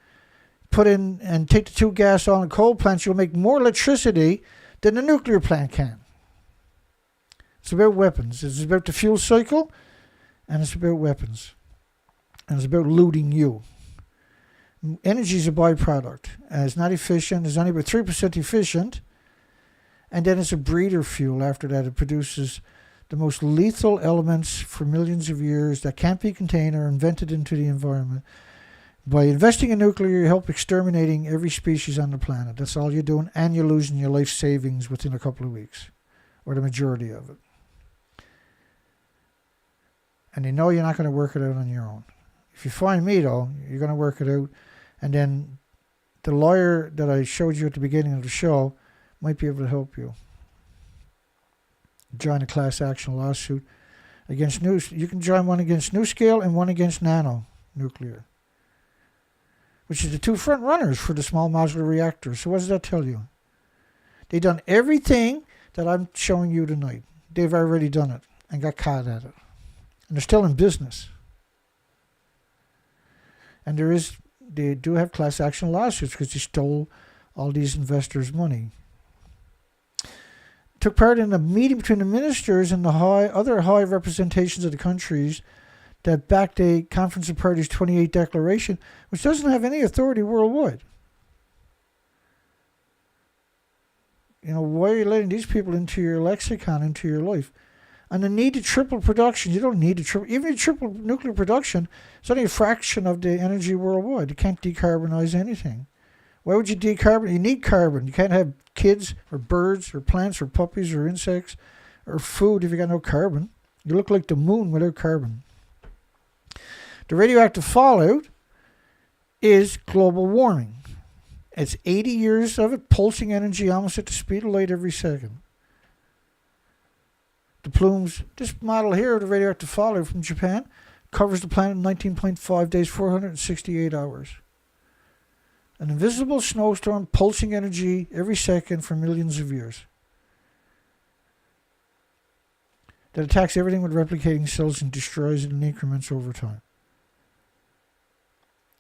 put in and take the 2 gas, oil, and coal plants. You'll make more electricity than the nuclear plant can. It's about weapons. It's about the fuel cycle, and it's about weapons. And it's about looting you. Energy is a byproduct. And it's not efficient. It's only about 3% efficient. And then it's a breeder fuel after that. It produces the most lethal elements for millions of years that can't be contained or invented into the environment. By investing in nuclear, you help exterminating every species on the planet. That's all you're doing, and you're losing your life savings within a couple of weeks, or the majority of it. And they know you're not going to work it out on your own. If you find me, though, you're going to work it out, and then the lawyer that I showed you at the beginning of the show might be able to help you. Join a class action lawsuit against you can join one against NuScale and one against Nano Nuclear, which is the 2 front runners for the small modular reactors. So what does that tell you? They've done everything that I'm showing you tonight. They've already done it and got caught at it. And they're still in business. And they do have class action lawsuits because they stole all these investors' money. Took part in a meeting between the ministers and the other high representations of the countries that backed a Conference of Parties 28 declaration, which doesn't have any authority worldwide. You know, why are you letting these people into your lexicon, into your life? And the need to triple production, you don't need to triple. Even if you triple nuclear production, it's only a fraction of the energy worldwide. You can't decarbonize anything. Why would you decarbonize? You need carbon. You can't have kids or birds or plants or puppies or insects or food if you got no carbon. You look like the moon without carbon. The radioactive fallout is global warming. It's 80 years of it, pulsing energy almost at the speed of light every second. The plumes, this model here of the radioactive fallout from Japan, covers the planet in 19.5 days, 468 hours. An invisible snowstorm pulsing energy every second for millions of years. That attacks everything with replicating cells and destroys it in increments over time.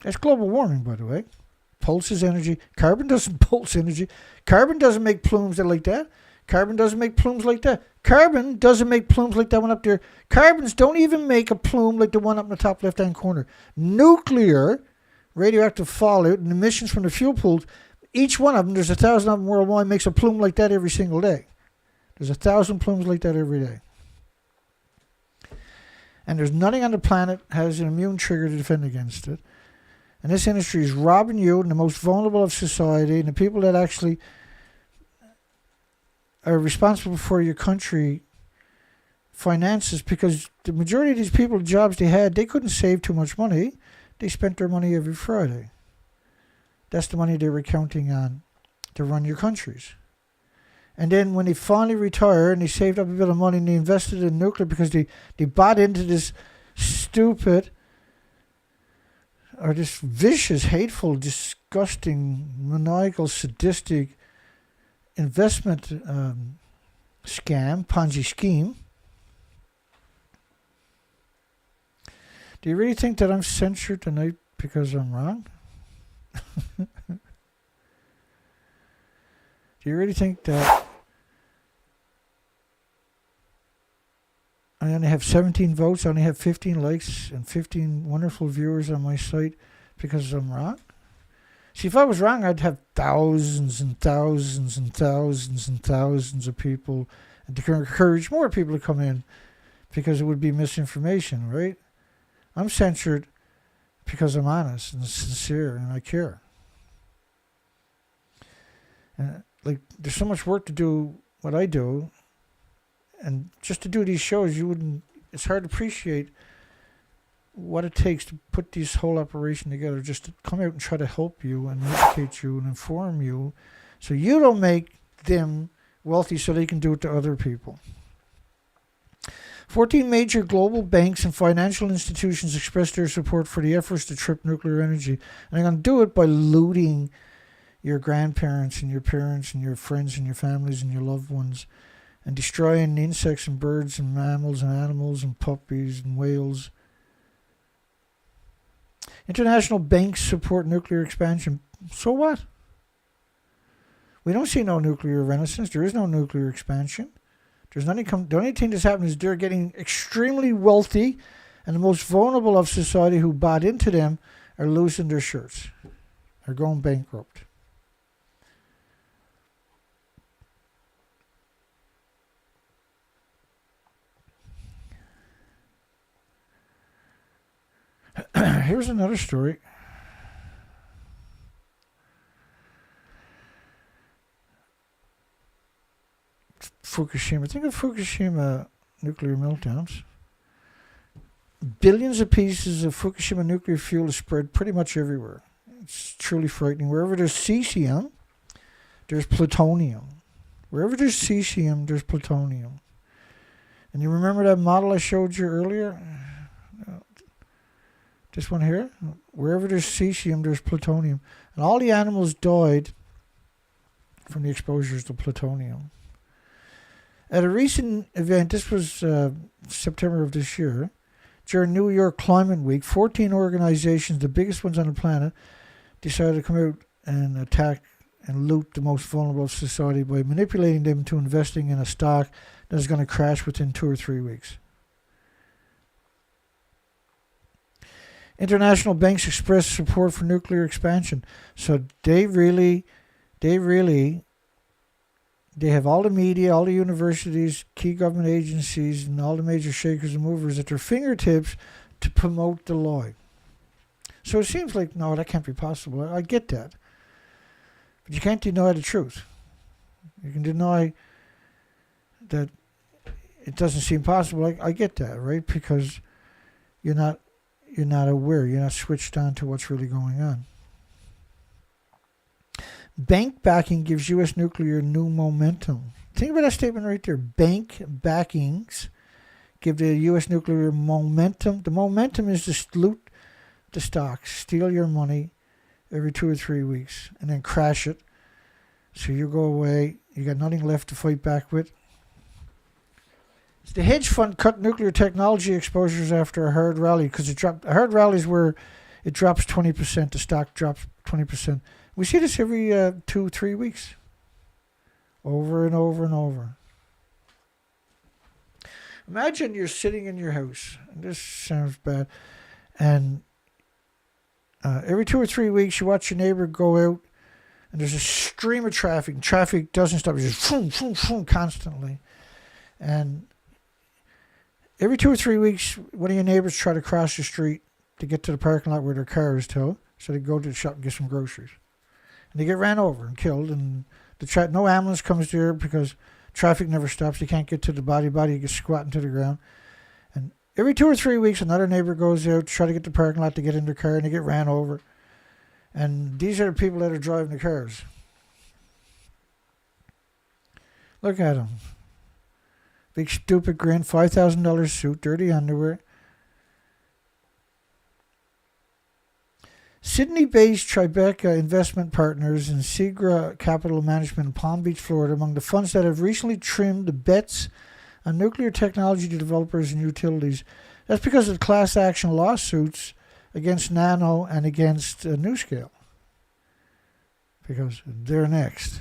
That's global warming, by the way. Pulses energy. Carbon doesn't pulse energy. Carbon doesn't make plumes that like that. Carbon doesn't make plumes like that. Carbon doesn't make plumes like that one up there. Carbons don't even make a plume like the one up in the top left-hand corner. Nuclear radioactive fallout and emissions from the fuel pools each one of them, there's 1,000 of them worldwide, makes a plume like that every single day. There's 1,000 plumes like that every day. And there's nothing on the planet has an immune trigger to defend against it. And this industry is robbing you and the most vulnerable of society and the people that actually are responsible for your country finances, because the majority of these people, the jobs they had, they couldn't save too much money. They spent their money every Friday. That's the money they were counting on to run your countries. And then when they finally retire and they saved up a bit of money and they invested in nuclear because they bought into this stupid or this vicious, hateful, disgusting, maniacal, sadistic investment scam, Ponzi scheme. Do you really think that I'm censored tonight because I'm wrong? Do you really think that I only have 17 votes, I only have 15 likes and 15 wonderful viewers on my site because I'm wrong? See, if I was wrong, I'd have thousands and thousands and thousands and thousands of people, and to encourage more people to come in because it would be misinformation, right? I'm censored because I'm honest and sincere and I care. And like, there's so much work to do what I do, and just to do these shows, it's hard to appreciate what it takes to put this whole operation together, just to come out and try to help you and educate you and inform you so you don't make them wealthy so they can do it to other people. 14 major global banks and financial institutions expressed their support for the efforts to trip nuclear energy. And they're going to do it by looting your grandparents and your parents and your friends and your families and your loved ones, and destroying insects and birds and mammals and animals and puppies and whales. International banks support nuclear expansion. So what? We don't see no nuclear renaissance. There is no nuclear expansion. There's nothing. The only thing that's happened is they're getting extremely wealthy, and the most vulnerable of society who bought into them are losing their shirts. They're going bankrupt. Here's another story. Fukushima. Think of Fukushima nuclear meltdowns. Billions of pieces of Fukushima nuclear fuel is spread pretty much everywhere. It's truly frightening. Wherever there's cesium, there's plutonium. Wherever there's cesium, there's plutonium. And you remember that model I showed you earlier? This one here? Wherever there's cesium, there's plutonium. And all the animals died from the exposures to plutonium. At a recent event, this was September of this year, during New York Climate Week, 14 organizations, the biggest ones on the planet, decided to come out and attack and loot the most vulnerable of society by manipulating them into investing in a stock that is going to crash within 2 or 3 weeks. International banks expressed support for nuclear expansion. So they have all the media, all the universities, key government agencies, and all the major shakers and movers at their fingertips to promote the lie. So it seems like, no, that can't be possible. I get that. But you can't deny the truth. You can deny that it doesn't seem possible. I get that, right? Because you're not aware. You're not switched on to what's really going on. Bank backing gives U.S. nuclear new momentum. Think about that statement right there. Bank backings give the U.S. nuclear momentum. The momentum is to loot the stocks, steal your money every 2 or 3 weeks, and then crash it. So you go away. You got nothing left to fight back with. The hedge fund cut nuclear technology exposures after a hard rally because it dropped. A hard rally is where it drops 20%. The stock drops 20%. We see this every 2-3 weeks, over and over and over. Imagine you're sitting in your house, and this sounds bad, and every 2 or 3 weeks you watch your neighbor go out And there's a stream of traffic. Traffic doesn't stop. It's just boom, boom, boom, constantly. And every 2 or 3 weeks, one of your neighbors try to cross the street to get to the parking lot where their car is towed. So they go to the shop and get some groceries. And they get ran over and killed. And no ambulance comes there because traffic never stops. You can't get to the body. Body gets squatting to the ground. And every 2 or 3 weeks, another neighbor goes out to try to get to the parking lot to get in their car, and they get ran over. And these are the people that are driving the cars. Look at them. Big stupid grin, $5,000 suit, dirty underwear. Sydney-based Tribeca Investment Partners and Segra Capital Management in Palm Beach, Florida, among the funds that have recently trimmed the bets on nuclear technology developers and utilities. That's because of the class action lawsuits against Nano and against NuScale. Because they're next.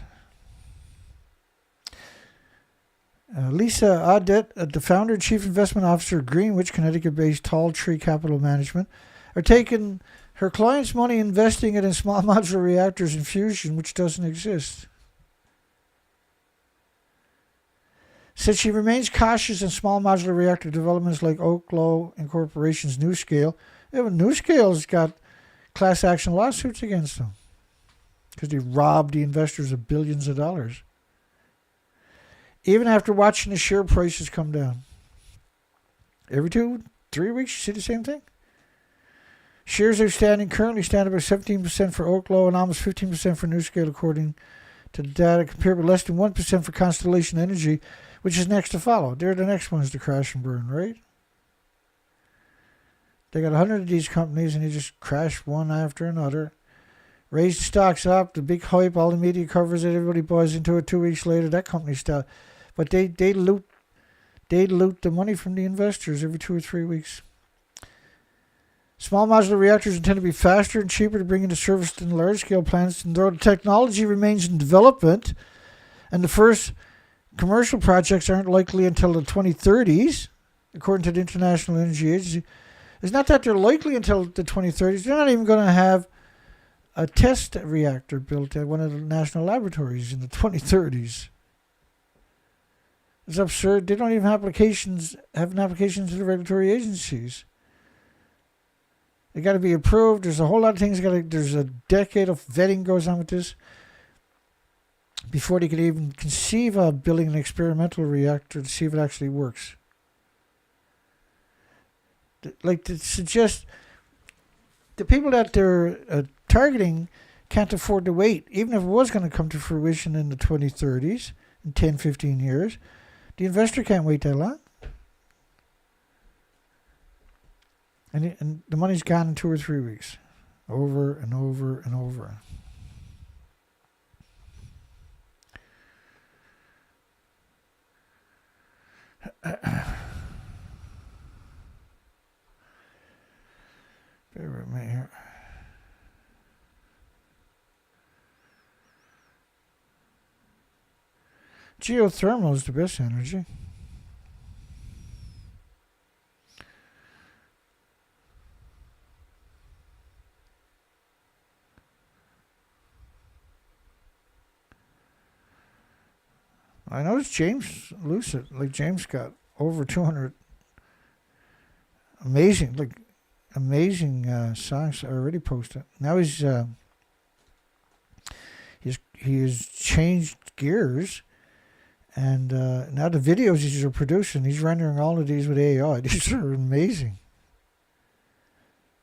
Lisa Audet, the founder and chief investment officer of Greenwich, Connecticut-based Tall Tree Capital Management, are taking her clients' money, investing it in small modular reactors and fusion, which doesn't exist. Said she remains cautious in small modular reactor developments like Oklo Incorporation's NuScale. Even NuScale's got class action lawsuits against them because they robbed the investors of billions of dollars. Even after watching the share prices come down. Every 2, 3 weeks, you see the same thing? Shares outstanding currently stand about 17% for Oklo and almost 15% for NuScale, according to the data, compared with less than 1% for Constellation Energy, which is next to follow. They're the next ones to crash and burn, right? They got 100 of these companies, and they just crash one after another. Raise the stocks up, the big hype, all the media covers it, everybody buys into it. 2 weeks later, that company stopped. But they loot the money from the investors every 2 or 3 weeks. Small modular reactors intend to be faster and cheaper to bring into service than large-scale plants, and though the technology remains in development, and the first commercial projects aren't likely until the 2030s, according to the International Energy Agency. It's not that they're likely until the 2030s. They're not even going to have a test reactor built at one of the national laboratories in the 2030s. It's absurd. They don't even have applications to the regulatory agencies. They got to be approved. There's a whole lot of things. There's a decade of vetting goes on with this before they could even conceive of building an experimental reactor to see if it actually works. Like to suggest the people that they're targeting can't afford to wait. Even if it was going to come to fruition in the 2030s, in 10, 15 years, the investor can't wait that long. And the money's gone in 2 or 3 weeks. Over and over and over. Bear with me here. Geothermal is the best energy. I noticed James Lucid, James got over 200 amazing songs already posted. Now he has changed gears, and now the videos he's producing, he's rendering all of these with AI. These are amazing.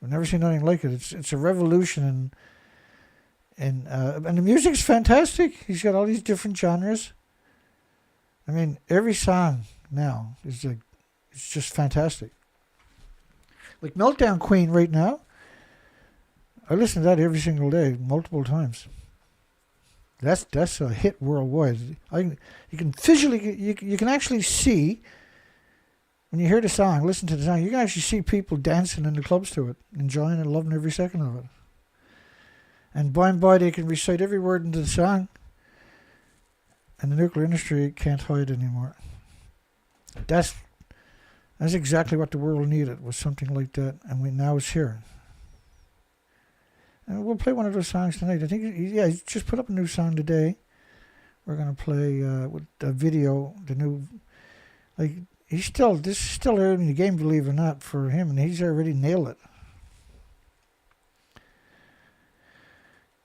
I've never seen anything like it. It's a revolution, and the music's fantastic. He's got all these different genres. I mean, every song now is it's just fantastic. Like Meltdown Queen right now, I listen to that every single day, multiple times. That's a hit worldwide. You can visually, you can actually see, when you hear the song, listen to the song, you can actually see people dancing in the clubs to it, enjoying it, loving every second of it. And by and by, they can recite every word into the song. And the nuclear industry can't hide anymore. That's exactly what the world needed, was something like that. And now it's here. And we'll play one of those songs tonight. I think, he just put up a new song today. We're going to play with the video, the new, like, this is still early in the game, believe it or not, for him, and he's already nailed it.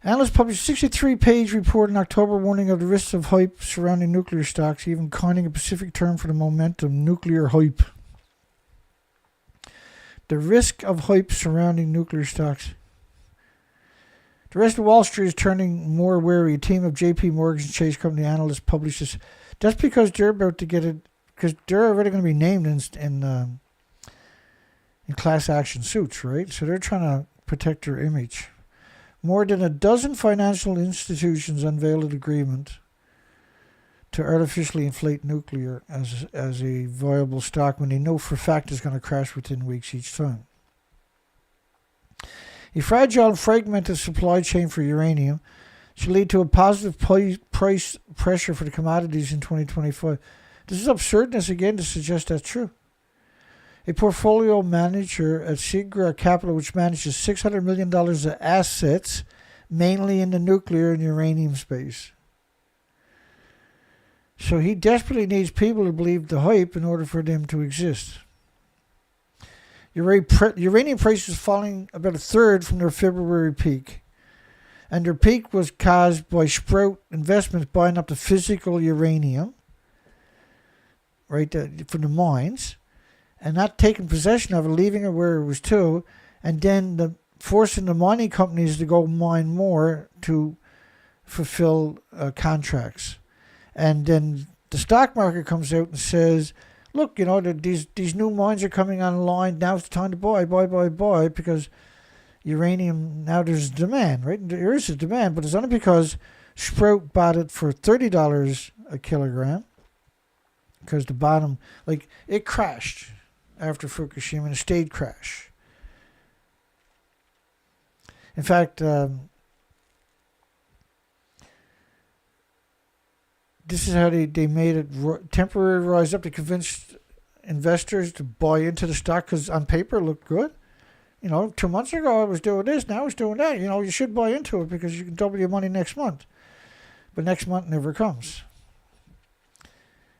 Analysts published a 63-page report in October warning of the risks of hype surrounding nuclear stocks, even coining a specific term for the momentum, nuclear hype. The risk of hype surrounding nuclear stocks. The rest of Wall Street is turning more wary. A team of J.P. Morgan's Chase Company analysts published this. That's because they're about to get it, because they're already going to be named in class action suits, right? So they're trying to protect their image. More than a dozen financial institutions unveiled an agreement to artificially inflate nuclear as a viable stock when they know for a fact it's going to crash within weeks each time. A fragile and fragmented supply chain for uranium should lead to a positive price pressure for the commodities in 2025. This is absurdness again to suggest that's true. A portfolio manager at Segra Capital, which manages $600 million of assets, mainly in the nuclear and uranium space. So he desperately needs people to believe the hype in order for them to exist. Uranium prices falling about a third from their February peak. And their peak was caused by Sprout Investments buying up the physical uranium, right, from the mines, and not taking possession of it, leaving it where it was to, and then forcing the mining companies to go mine more to fulfill contracts. And then the stock market comes out and says, look, these new mines are coming online. Now it's the time to buy, because uranium, now there's demand, right? There is a demand, but it's only because Sprout bought it for $30 a kilogram, because the bottom, it crashed after Fukushima, and a stayed crash. In fact, this is how they made it temporarily rise up to convince investors to buy into the stock, because on paper it looked good. 2 months ago I was doing this, now it's doing that. You should buy into it because you can double your money next month. But next month never comes.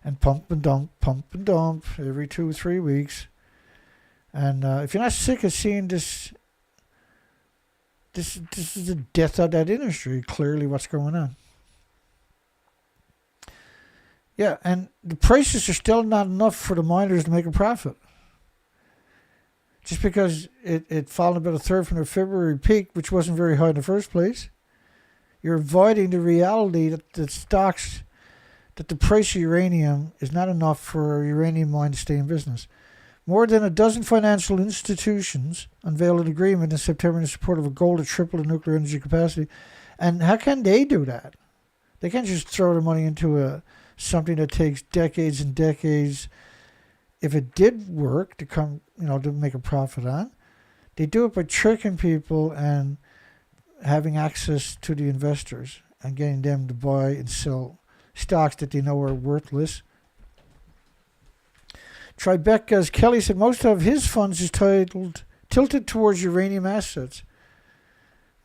And pump and dump every 2 or 3 weeks. And if you're not sick of seeing this is the death of that industry, clearly what's going on. Yeah, and the prices are still not enough for the miners to make a profit. Just because it fallen about a third from their February peak, which wasn't very high in the first place, you're avoiding the reality that the price of uranium is not enough for a uranium mine to stay in business. More than a dozen financial institutions unveiled an agreement in September in support of a goal to triple the nuclear energy capacity. And how can they do that? They can't just throw their money into something that takes decades and decades. If it did work to make a profit on, they do it by tricking people and having access to the investors and getting them to buy and sell stocks that they know are worthless. Tribeca's Kelly said most of his funds is tilted towards uranium assets.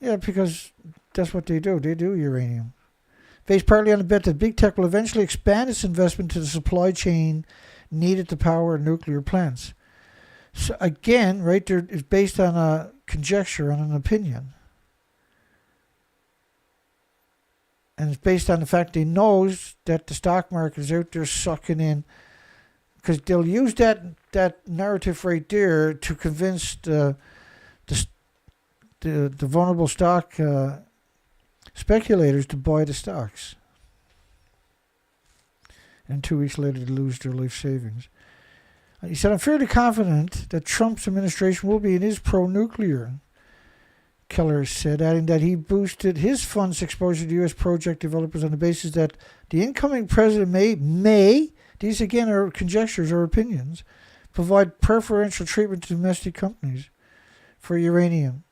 Yeah, because that's what they do. They do uranium. Based partly on the bet that big tech will eventually expand its investment to the supply chain needed to power nuclear plants. So again, right there, it's based on a conjecture, on an opinion. And it's based on the fact they knows that the stock market is out there sucking in, because they'll use that narrative right there to convince the vulnerable stock speculators to buy the stocks. And 2 weeks later, they lose their life savings. He said, I'm fairly confident that Trump's administration will be and is pro-nuclear, Keller said, adding that he boosted his fund's exposure to U.S. project developers on the basis that the incoming president may, these again are conjectures or opinions, provide preferential treatment to domestic companies for uranium,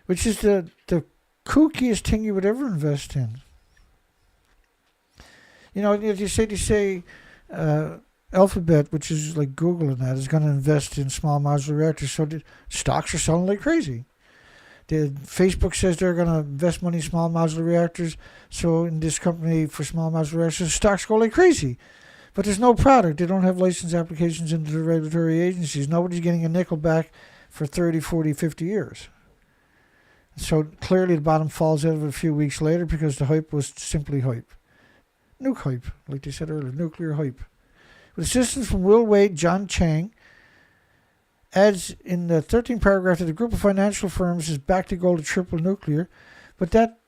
which is the kookiest thing you would ever invest in. They say Alphabet, which is like Google and that, is going to invest in small modular reactors, so the stocks are selling like crazy. Facebook says they're going to invest money in small modular reactors. So in this company for small modular reactors, stocks go like crazy. But there's no product. They don't have license applications into the regulatory agencies. Nobody's getting a nickel back for 30, 40, 50 years. So clearly the bottom falls out of it a few weeks later because the hype was simply hype. Nuke hype, like they said earlier, nuclear hype. With assistance from Will Wade, John Chang adds in the 13th paragraph that the group of financial firms is back to go to triple nuclear, but that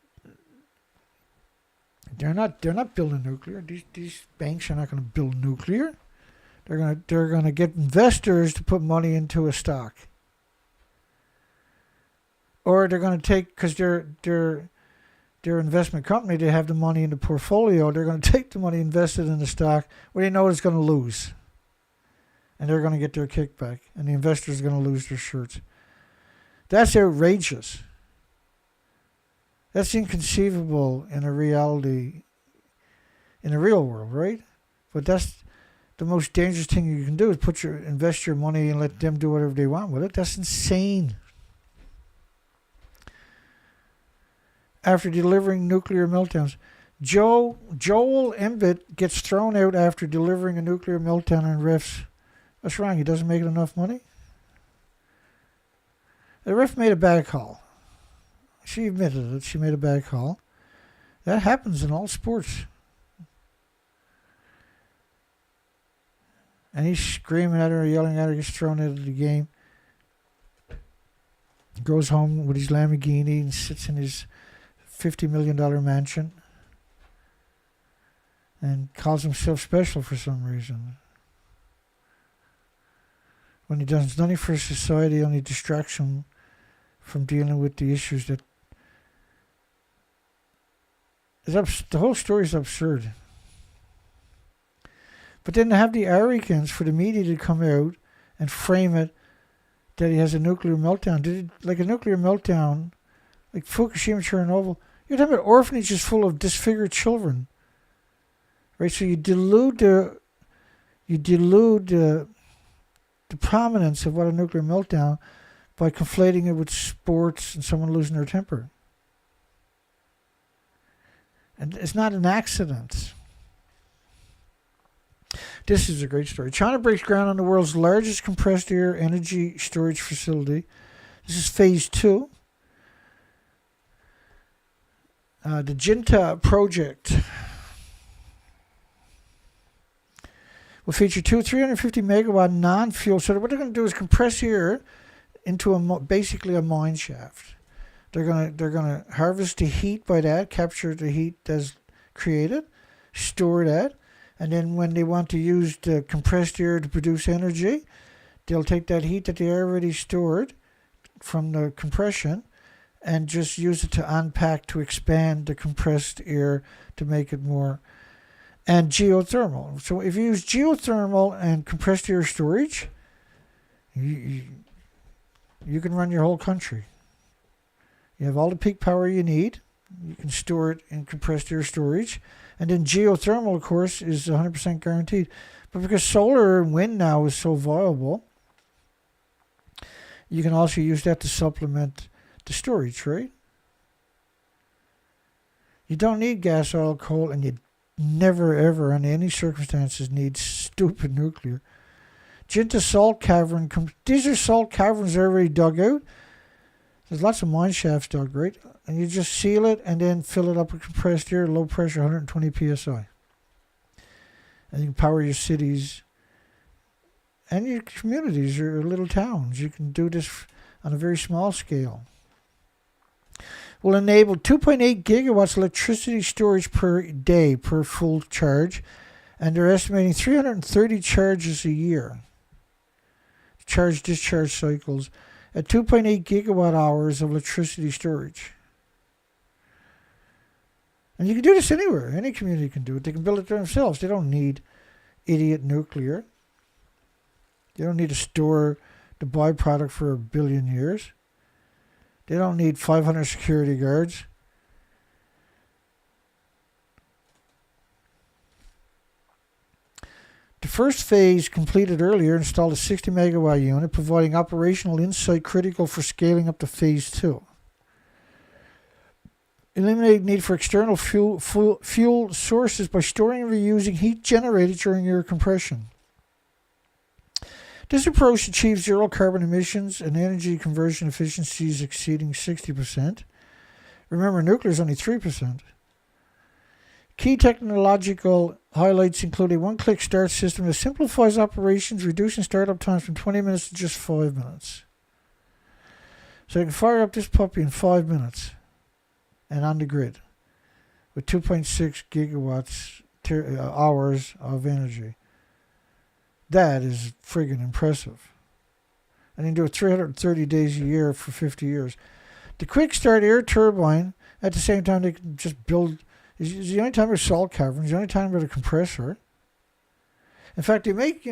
they're not building nuclear. These banks are not going to build nuclear. They're going to get investors to put money into a stock. Or they're going to take, because they're investment company, they have the money in the portfolio, they're going to take the money invested in the stock where they know it's going to lose. And they're going to get their kickback. And the investors are going to lose their shirts. That's outrageous. That's inconceivable in a reality, in the real world, right? But that's the most dangerous thing you can do is invest your money and let them do whatever they want with it. That's insane. After delivering nuclear meltdowns, Joel Embiid gets thrown out after delivering a nuclear meltdown on refs. What's wrong? He doesn't make enough money? The ref made a bad call. She admitted it. She made a bad call. That happens in all sports. And he's screaming at her, yelling at her, gets thrown out of the game. Goes home with his Lamborghini and sits in his $50 million mansion and calls himself special for some reason. When he does nothing for society, only distracts him from dealing with the issues that... The whole story is absurd. But then to have the arrogance for the media to come out and frame it that he has a nuclear meltdown. Like a nuclear meltdown, like Fukushima, Chernobyl, you're talking about orphanages full of disfigured children. Right? So you delude the prominence of what a nuclear meltdown by conflating it with sports and someone losing their temper. And it's not an accident. This is a great story. China breaks ground on the world's largest compressed air energy storage facility. This is phase 2. The Jinta project will feature two 350 megawatt non-fuel. So what they're going to do is compress air into basically a mine shaft. They're gonna harvest the heat by that, capture the heat that's created, store that, and then when they want to use the compressed air to produce energy, they'll take that heat that they already stored from the compression and just use it to unpack to expand the compressed air to make it more. And geothermal. So if you use geothermal and compressed air storage, you can run your whole country. You have all the peak power you need. You can store it in compressed air storage. And then geothermal, of course, is 100% guaranteed. But because solar and wind now is so viable, you can also use that to supplement the storage, right? You don't need gas, oil, coal, and you never, ever, under any circumstances, need stupid nuclear. Jinta salt cavern. These are salt caverns already dug out. There's lots of mine shafts dug, right? And you just seal it and then fill it up with compressed air, low pressure, 120 psi. And you can power your cities and your communities, your little towns. You can do this on a very small scale. Will enable 2.8 gigawatts electricity storage per day per full charge, and they're estimating 330 charges a year. Charge-discharge cycles at 2.8 gigawatt hours of electricity storage. And you can do this anywhere. Any community can do it. They can build it themselves. They don't need idiot nuclear. They don't need to store the byproduct for 1 billion years. They don't need 500 security guards. The first phase completed earlier installed a 60 megawatt unit, providing operational insight critical for scaling up to phase 2. eliminate need for external fuel sources by storing and reusing heat generated during air compression. This approach achieves zero carbon emissions and energy conversion efficiencies exceeding 60%. Remember, nuclear is only 3%. Key technological highlights include a one-click start system that simplifies operations, reducing startup times from 20 minutes to just 5 minutes. So you can fire up this puppy in 5 minutes and on the grid with 2.6 gigawatts hours of energy. That is friggin' impressive. And you can do it 330 days a year for 50 years. The quick start air turbine, at the same time they can just build, is the only time with salt caverns, the only time with a compressor. In fact, they make,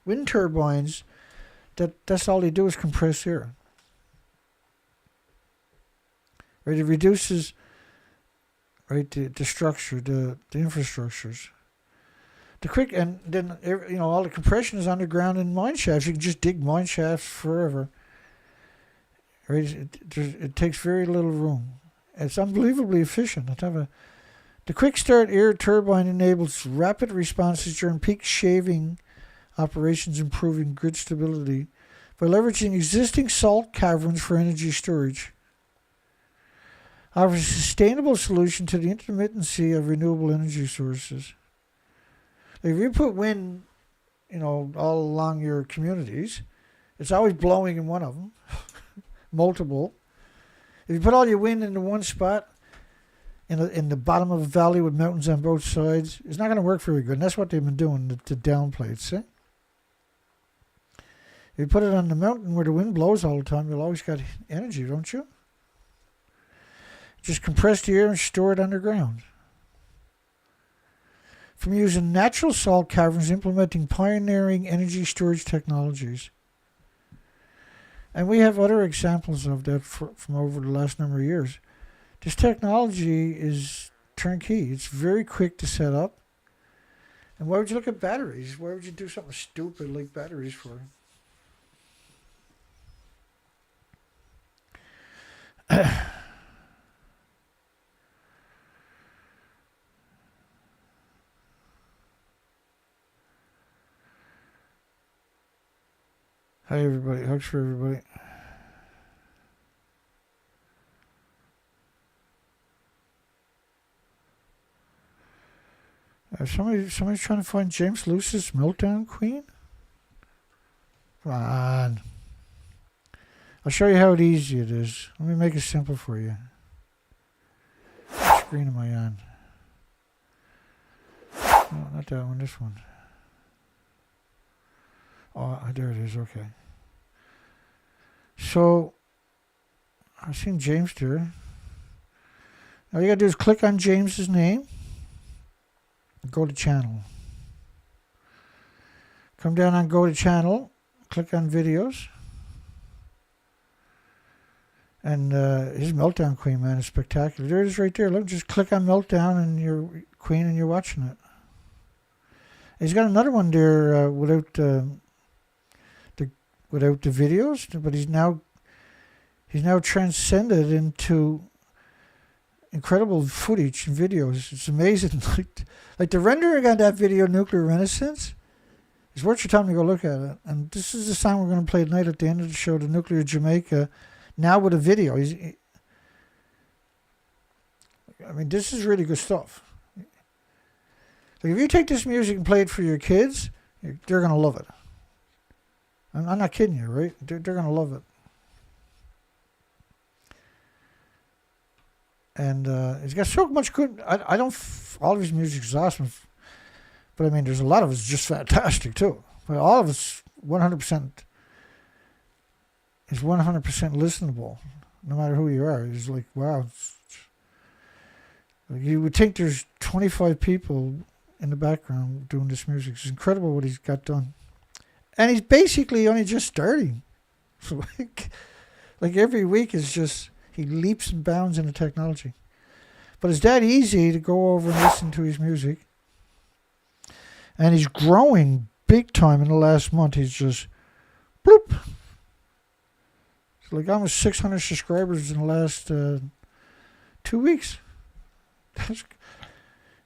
wind turbines that's all they do is compress air. Right, it reduces, right, the structure, the infrastructures. The quick, and then, all the compression is underground in mine shafts. You can just dig mine shafts forever. Right? It takes very little room. It's unbelievably efficient. The quick start air turbine enables rapid responses during peak shaving operations, improving grid stability by leveraging existing salt caverns for energy storage. Offers a sustainable solution to the intermittency of renewable energy sources. If you put wind, all along your communities, it's always blowing in one of them, multiple. If you put all your wind into one spot, in the bottom of a valley with mountains on both sides, it's not going to work very good. And that's what they've been doing to downplay it, see? If you put it on the mountain where the wind blows all the time, you'll always got energy, don't you? Just compress the air and store it underground. From using natural salt caverns, implementing pioneering energy storage technologies. And we have other examples of that from over the last number of years. This technology is turnkey. It's very quick to set up. And why would you look at batteries? Why would you do something stupid like batteries for? Hi everybody, hugs for everybody. Somebody's trying to find James Lewis's Meltdown Queen? Come on. I'll show you how easy it is. Let me make it simple for you. What screen am I on? No, not that one, this one. Oh, there it is, okay. So, I've seen James there. All you gotta do is click on James's name. Go to channel. Come down on go to channel. Click on videos. And his Meltdown Queen, man, is spectacular. There it is right there. Look, just click on Meltdown and your Queen and you're watching it. He's got another one there without the videos, but he's now transcended into incredible footage and videos. It's amazing. like the rendering on that video, Nuclear Renaissance, is worth your time to go look at it. And this is the song we're going to play tonight at the end of the show, the Nuclear Jamaica, now with a video. This is really good stuff. Like if you take this music and play it for your kids, they're going to love it. I'm not kidding you, right? They're going to love it. And it's got so much good. I don't. All of his music is awesome, but there's a lot of it's just fantastic too. But all of it's 100% is 100% listenable, no matter who you are. It's like wow. You would think there's 25 people in the background doing this music. It's incredible what he's got done, and he's basically only just starting. So like every week is just. He leaps and bounds into technology. But it's that easy to go over and listen to his music. And he's growing big time in the last month. He's just, bloop. It's like almost 600 subscribers in the last 2 weeks.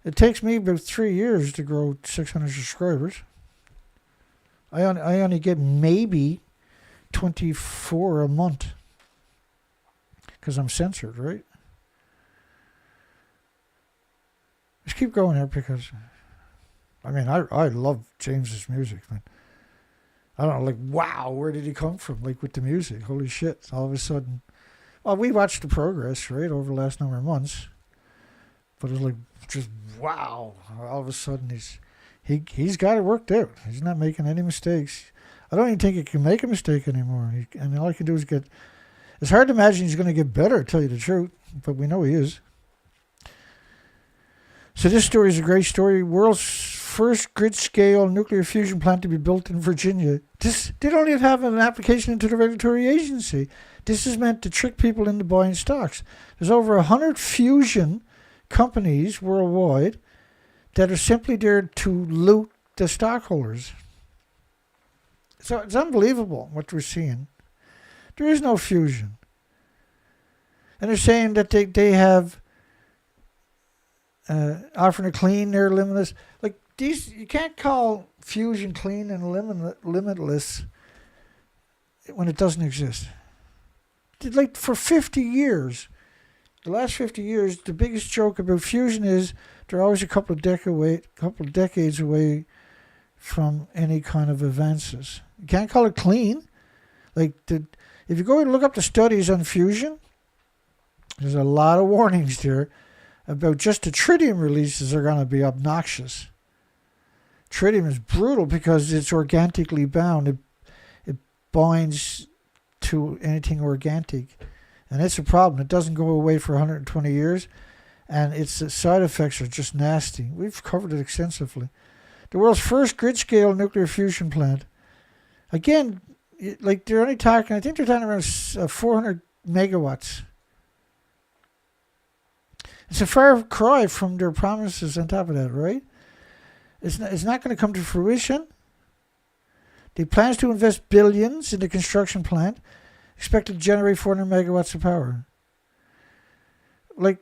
It takes me about 3 years to grow 600 subscribers. I only get maybe 24 a month because I'm censored, right? Let's keep going here because, I mean, I love James's music, man. I don't know, like, wow, where did he come from? Like, with the music, holy shit. All of a sudden, well, we watched the progress, right, over the last number of months. But it was like, just wow. All of a sudden, he's got it worked out. He's not making any mistakes. I don't even think he can make a mistake anymore. And all he can do is get, it's hard to imagine he's going to get better, to tell you the truth. But we know he is. So this story is a great story. World's first grid-scale nuclear fusion plant to be built in Virginia. They don't even have an application into the regulatory agency. This is meant to trick people into buying stocks. There's over 100 fusion companies worldwide that are simply there to loot the stockholders. So it's unbelievable what we're seeing. There is no fusion. And they're saying that they have offering to clean, they're limitless. Like these, you can't call fusion clean and limitless when it doesn't exist. Like for 50 years, the last 50 years, the biggest joke about fusion is they're always a couple of decades away from any kind of advances. You can't call it clean. Like if you go and look up the studies on fusion, there's a lot of warnings there about just the tritium releases are going to be obnoxious. Tritium is brutal because it's organically bound. It binds to anything organic. And it's a problem. It doesn't go away for 120 years. And its side effects are just nasty. We've covered it extensively. The world's first grid-scale nuclear fusion plant. Again, like they're only talking, I think they're talking around 400 megawatts. It's a far cry from their promises on top of that, right? It's not going to come to fruition. They plans to invest billions in the construction plant, expected to generate 400 megawatts of power. Like,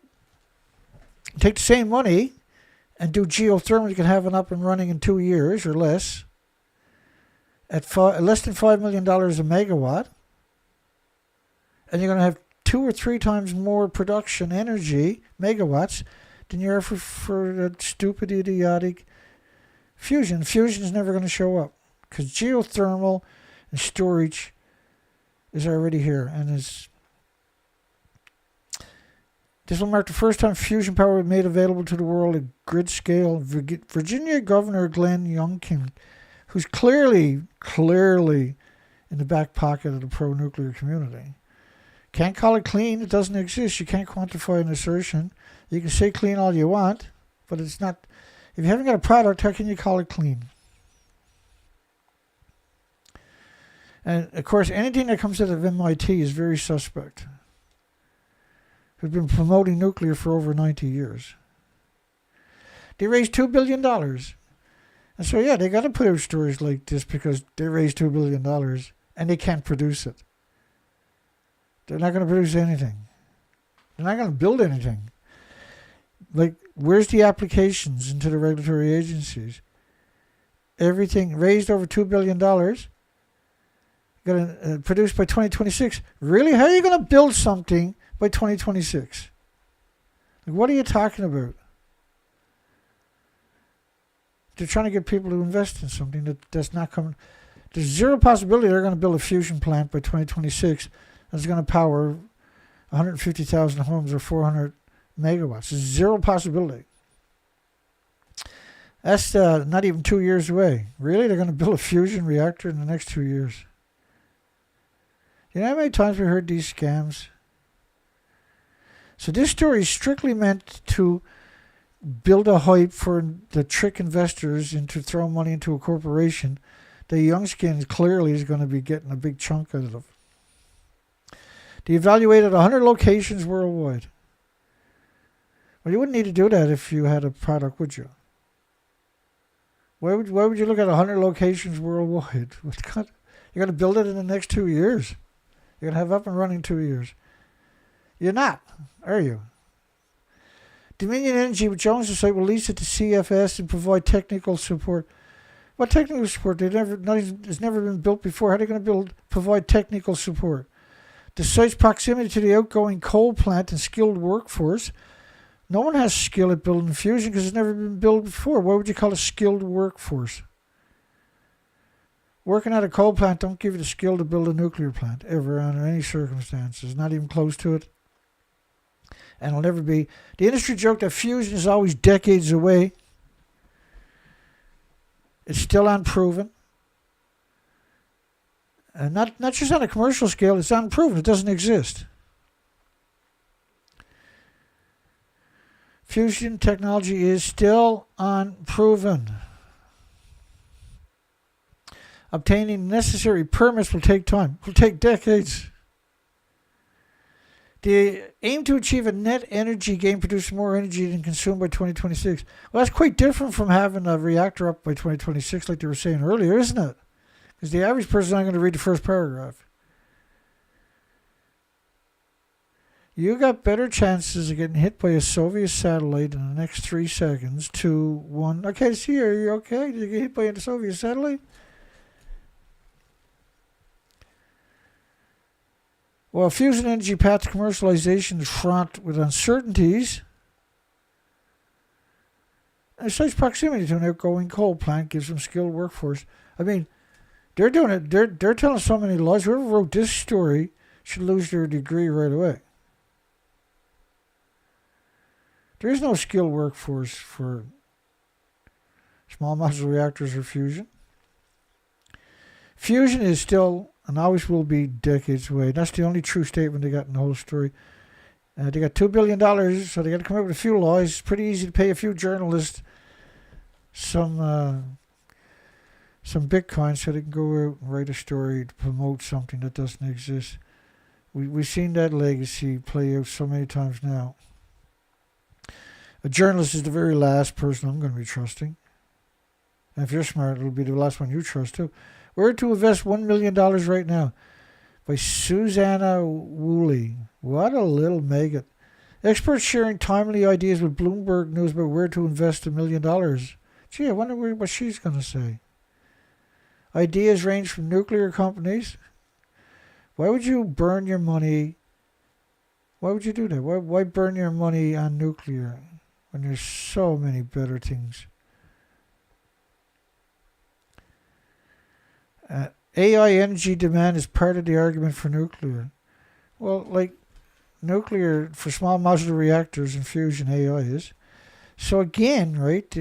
take the same money and do geothermal. You can have it up and running in 2 years or less at less than $5 million a megawatt. And you're going to have 2 or 3 times more production energy, megawatts, than you are for that stupid, idiotic fusion. Fusion is never going to show up because geothermal and storage is already here. And this will mark the first time fusion power was made available to the world at grid scale. Virginia Governor Glenn Youngkin, who's clearly in the back pocket of the pro-nuclear community. Can't call it clean. It doesn't exist. You can't quantify an assertion. You can say clean all you want, but it's not. If you haven't got a product, how can you call it clean? And, of course, anything that comes out of MIT is very suspect. Who've been promoting nuclear for over 90 years. They raised $2 billion. And so, yeah, they got to put out stories like this because they raised $2 billion and they can't produce it. They're not going to produce anything. They're not going to build anything. Like, where's the applications into the regulatory agencies? Everything raised over $2 billion. Going to produce by 2026. Really? How are you going to build something by 2026? Like, what are you talking about? They're trying to get people to invest in something that's not coming. There's zero possibility they're going to build a fusion plant by 2026 that's going to power 150,000 homes or 400 megawatts. There's zero possibility. That's not even 2 years away. Really? They're going to build a fusion reactor in the next 2 years. You know how many times we heard these scams? So this story is strictly meant to build a hype for the trick investors into throwing money into a corporation. The Youngkin clearly is going to be getting a big chunk out of them. They evaluated 100 locations worldwide. Well, you wouldn't need to do that if you had a product, would you? Why would you look at 100 locations worldwide? You're going to build it in the next 2 years. You're going to have up and running in 2 years. You're not, are you? Dominion Energy, which owns the site, will lease it to CFS and provide technical support. What technical support? It's never been built before. How are they going to provide technical support? The site's proximity to the outgoing coal plant and skilled workforce. No one has skill at building fusion because it's never been built before. What would you call a skilled workforce? Working at a coal plant don't give you the skill to build a nuclear plant, ever, under any circumstances. Not even close to it. And it'll never be. The industry joke that fusion is always decades away. It's still unproven. And not just on a commercial scale, it's unproven. It doesn't exist. Fusion technology is still unproven. Obtaining necessary permits will take time. It will take decades. They aim to achieve a net energy gain, producing more energy than consumed by 2026. Well, that's quite different from having a reactor up by 2026, like they were saying earlier, isn't it? Because the average person is not going to read the first paragraph. You got better chances of getting hit by a Soviet satellite in the next 3 seconds. 2, 1. Okay, see, are you okay? Did you get hit by a Soviet satellite? Well, fusion energy path to commercialization is fraught with uncertainties. And such proximity to an outgoing coal plant gives them skilled workforce. I mean, they're doing it. They're telling so many lies. Whoever wrote this story should lose their degree right away. There is no skilled workforce for small modular reactors or fusion. Fusion is still and always will be decades away. That's the only true statement they got in the whole story. They got $2 billion, so they got to come up with a few laws. It's pretty easy to pay a few journalists some Bitcoin so they can go out and write a story to promote something that doesn't exist. We've seen that legacy play out so many times now. A journalist is the very last person I'm going to be trusting. And if you're smart, it'll be the last one you trust too. Where to invest $1 million right now? By Susanna Woolley. What a little maggot. Experts sharing timely ideas with Bloomberg News about where to invest $1 million. Gee, I wonder what she's going to say. Ideas range from nuclear companies. Why would you burn your money? Why would you do that? Why burn your money on nuclear when there's so many better things? AI energy demand is part of the argument for nuclear. Well, like nuclear for small modular reactors and fusion AI is. So again, right,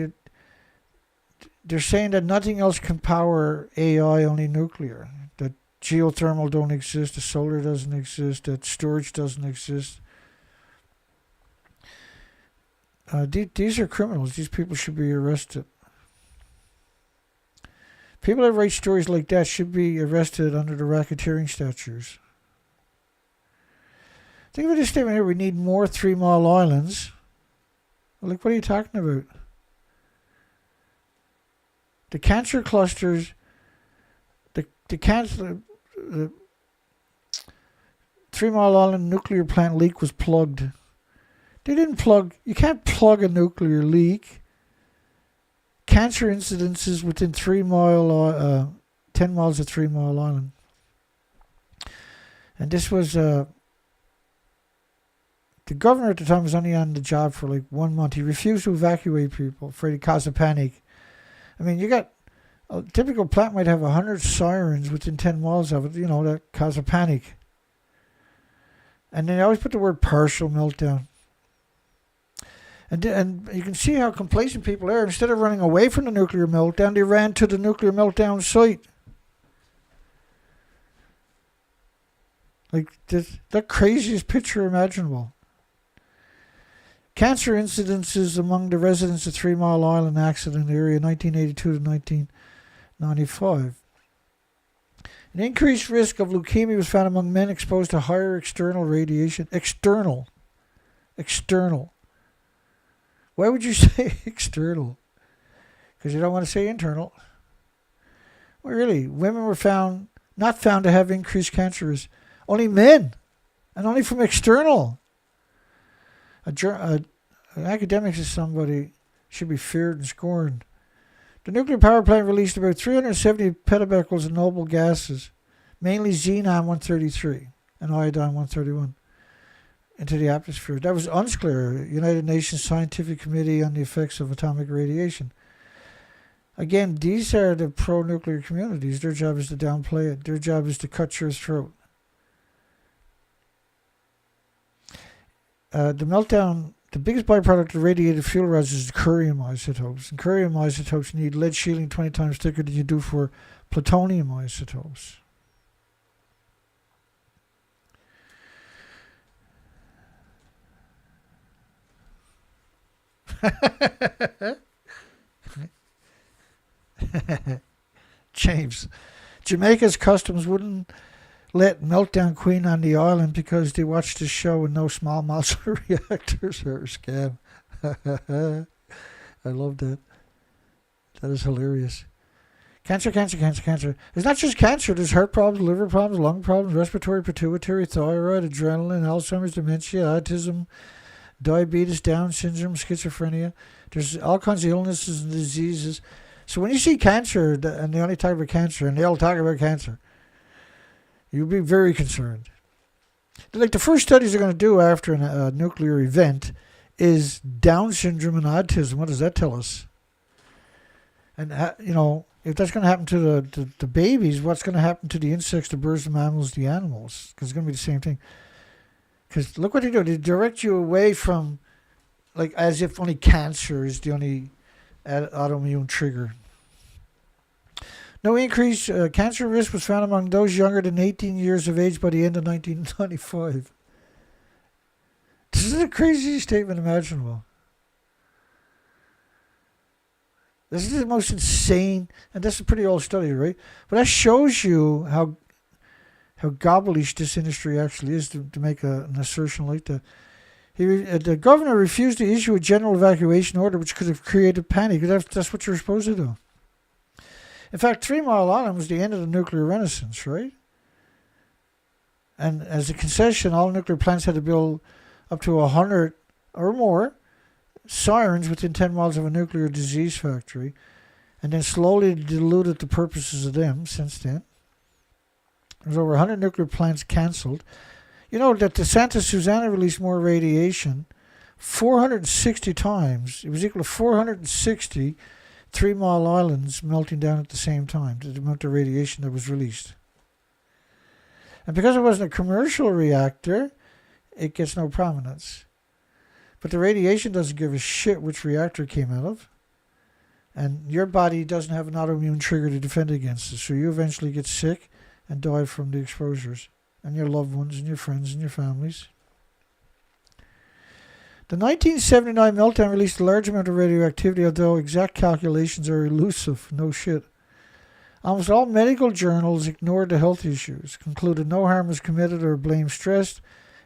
they're saying that nothing else can power AI, only nuclear. That geothermal don't exist, the solar doesn't exist, that storage doesn't exist. These are criminals. These people should be arrested. People that write stories like that should be arrested under the racketeering statutes. Think of this statement here. We need more 3 Mile Islands. Like, what are you talking about? The cancer clusters, the 3 Mile Island nuclear plant leak was plugged. They didn't plug. You can't plug a nuclear leak. Cancer incidences within 10 miles of 3 Mile Island. And this was, the governor at the time was only on the job for like 1 month. He refused to evacuate people, afraid it caused a panic. I mean, you got, a typical plant might have 100 sirens within 10 miles of it, that cause a panic. And they always put the word partial meltdown. And you can see how complacent people are. Instead of running away from the nuclear meltdown, they ran to the nuclear meltdown site. Like the craziest picture imaginable. Cancer incidences among the residents of 3 Mile Island accident area 1982 to 1995. An increased risk of leukemia was found among men exposed to higher external radiation. External. Why would you say external? Because you don't want to say internal. Well, really, women were not found to have increased cancer risk. Only men, and only from external. An academic is somebody should be feared and scorned. The nuclear power plant released about 370 petabecquerels of noble gases, mainly xenon-133 and iodine-131, into the atmosphere. That was UNSCLAR, United Nations Scientific Committee on the Effects of Atomic Radiation. Again, these are the pro-nuclear communities. Their job is to downplay it. Their job is to cut your throat. The meltdown, the biggest byproduct of radiated fuel rods is curium isotopes. And curium isotopes need lead shielding 20 times thicker than you do for plutonium isotopes. James, Jamaica's customs wouldn't let Meltdown Queen on the island because they watched the show and no small modular reactors are a scam. I love that. That is hilarious. Cancer. It's not just cancer. There's heart problems, liver problems, lung problems, respiratory, pituitary, thyroid, adrenaline, Alzheimer's, dementia, autism, diabetes, Down syndrome, schizophrenia. There's all kinds of illnesses and diseases. So when you see cancer, and they only talk about cancer, and they all talk about cancer, you'll be very concerned. Like the first studies they're going to do after a nuclear event is Down syndrome and autism. What does that tell us? And, if that's going to happen to the babies, what's going to happen to the insects, the birds, the mammals, the animals? Because it's going to be the same thing. Because look what they do. They direct you away from, like, as if only cancer is the only autoimmune trigger. No increased cancer risk was found among those younger than 18 years of age by the end of 1995. This is the craziest statement imaginable. This is the most insane, and that's a pretty old study, right? But that shows you how gobblish this industry actually is to make an assertion like that. The governor refused to issue a general evacuation order, which could have created panic. That's what you're supposed to do. In fact, 3 Mile Island was the end of the nuclear renaissance, right? And as a concession, all nuclear plants had to build up to 100 or more sirens within 10 miles of a nuclear disease factory, and then slowly diluted the purposes of them since then. There's over 100 nuclear plants cancelled. You know that the Santa Susana released more radiation 460 times. It was equal to 460 3 Mile Islands melting down at the same time, the amount of radiation that was released. And because it wasn't a commercial reactor, it gets no prominence. But the radiation doesn't give a shit which reactor it came out of. And your body doesn't have an autoimmune trigger to defend against it. So you eventually get sick and die from the exposures. And your loved ones and your friends and your families. The 1979 meltdown released a large amount of radioactivity, although exact calculations are elusive. No shit. Almost all medical journals ignored the health issues, concluded no harm was committed or blame stressed,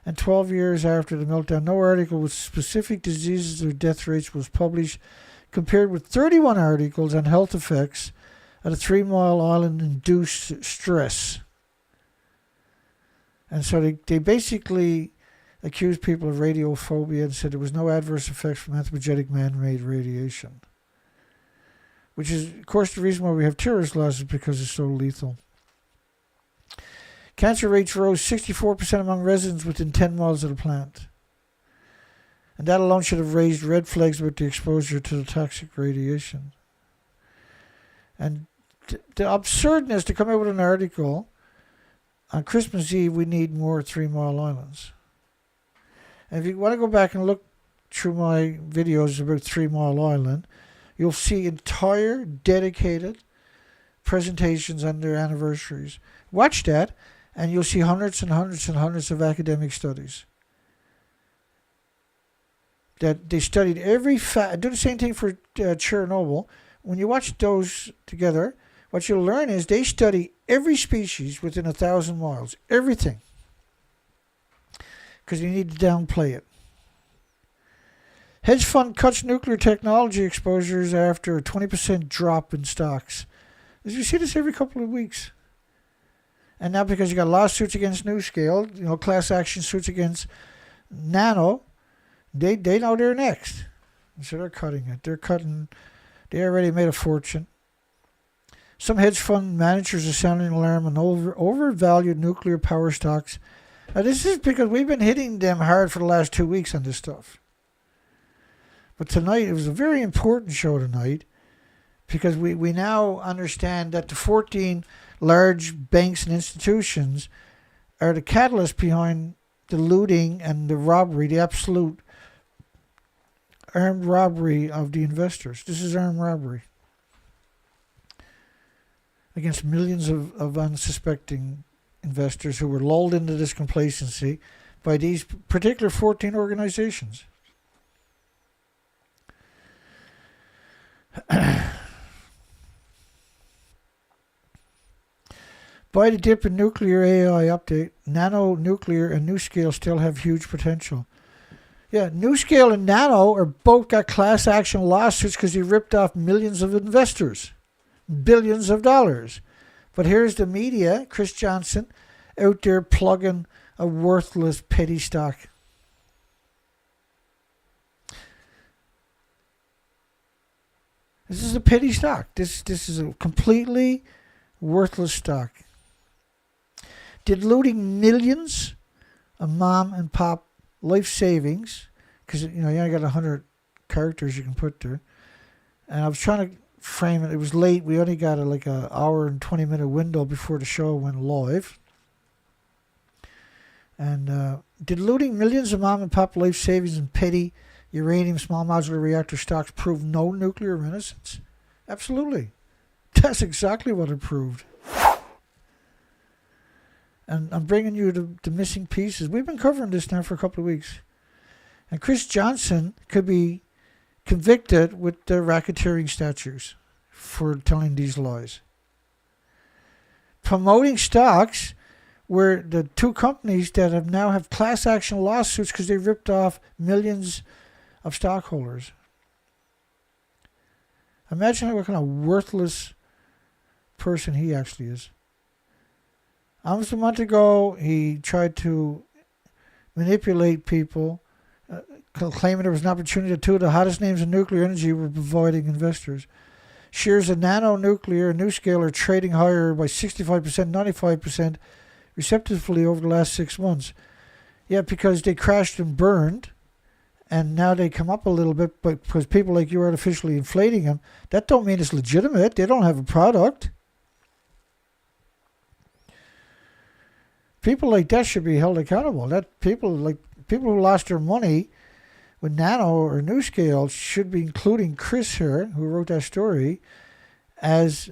and 12 years after the meltdown, no article with specific diseases or death rates was published, compared with 31 articles on health effects at a 3 Mile Island-induced stress. And so they basically accused people of radiophobia and said there was no adverse effects from anthropogenic man-made radiation. Which is, of course, the reason why we have terrorist laws is because it's so lethal. Cancer rates rose 64% among residents within 10 miles of the plant. And that alone should have raised red flags about the exposure to the toxic radiation. And the absurdness to come out with an article, on Christmas Eve, we need more 3 Mile Islands. And if you want to go back and look through my videos about 3 Mile Island, you'll see entire dedicated presentations on their anniversaries. Watch that, and you'll see hundreds and hundreds and hundreds of academic studies. That they studied every fact. Do the same thing for Chernobyl. When you watch those together, what you'll learn is they study every species within 1,000 miles. Everything. Because you need to downplay it. Hedge fund cuts nuclear technology exposures after a 20% drop in stocks. You see this every couple of weeks. And now because you got lawsuits against NuScale, class action suits against Nano, they know they're next. So they're cutting it. They already made a fortune. Some hedge fund managers are sounding alarm on overvalued nuclear power stocks. Now this is because we've been hitting them hard for the last 2 weeks on this stuff. But tonight, it was a very important show tonight because we now understand that the 14 large banks and institutions are the catalyst behind the looting and the robbery, the absolute armed robbery of the investors. This is armed robbery against millions of unsuspecting investors who were lulled into this complacency by these particular 14 organizations. By the dip in nuclear AI update, nano, nuclear, and NuScale still have huge potential. Yeah, NuScale and Nano are both got class action lawsuits because they ripped off millions of investors, billions of dollars. But here's the media, Chris Johnson, out there plugging a worthless petty stock. This is a petty stock. This is a completely worthless stock. Did looting millions of mom and pop life savings, because you only got 100 characters you can put there. And I was trying to frame it. It was late. We only got like an hour and 20-minute window before the show went live. And did looting millions of mom and pop life savings and petty uranium small modular reactor stocks prove no nuclear renaissance? Absolutely. That's exactly what it proved. And I'm bringing you the missing pieces. We've been covering this now for a couple of weeks. And Chris Johnson could be convicted with the racketeering statutes for telling these lies. Promoting stocks where the two companies that have class action lawsuits because they ripped off millions of stockholders. Imagine what kind of worthless person he actually is. Almost a month ago, he tried to manipulate people, claiming there was an opportunity that two of the hottest names in nuclear energy were providing investors. Shares of Nano, Nuclear, and NuScale are trading higher by 65%, 95%, respectively over the last 6 months. Yeah, because they crashed and burned, and now they come up a little bit, but because people like you are artificially inflating them, that don't mean it's legitimate. They don't have a product. People like that should be held accountable. That people who lost their money with Nano or NuScale should be including Chris here, who wrote that story, and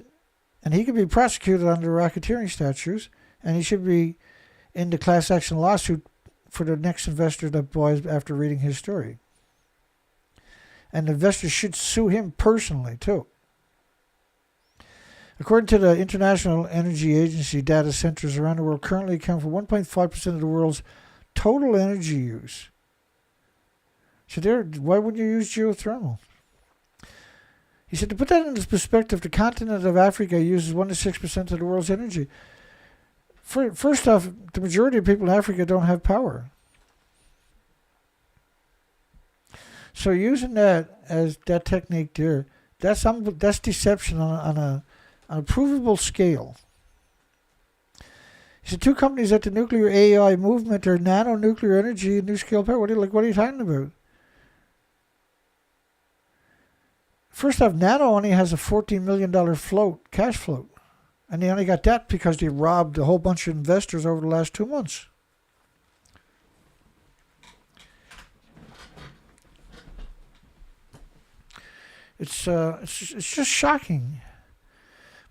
he could be prosecuted under racketeering statutes, and he should be in the class action lawsuit for the next investor that buys after reading his story. And the investors should sue him personally too. According to the International Energy Agency, data centers around the world currently account for 1.5% of the world's total energy use. So why wouldn't you use geothermal? He said, to put that into perspective, the continent of Africa uses 1 to 6% of the world's energy. First off, the majority of people in Africa don't have power. So using that as that technique there, that's deception on a provable scale. He said, two companies at the nuclear AI movement are Nano, Nuclear Energy, and NuScale Power. What are you talking about? First off, Nano only has a $14 million cash float. And they only got that because they robbed a whole bunch of investors over the last 2 months. It's just shocking.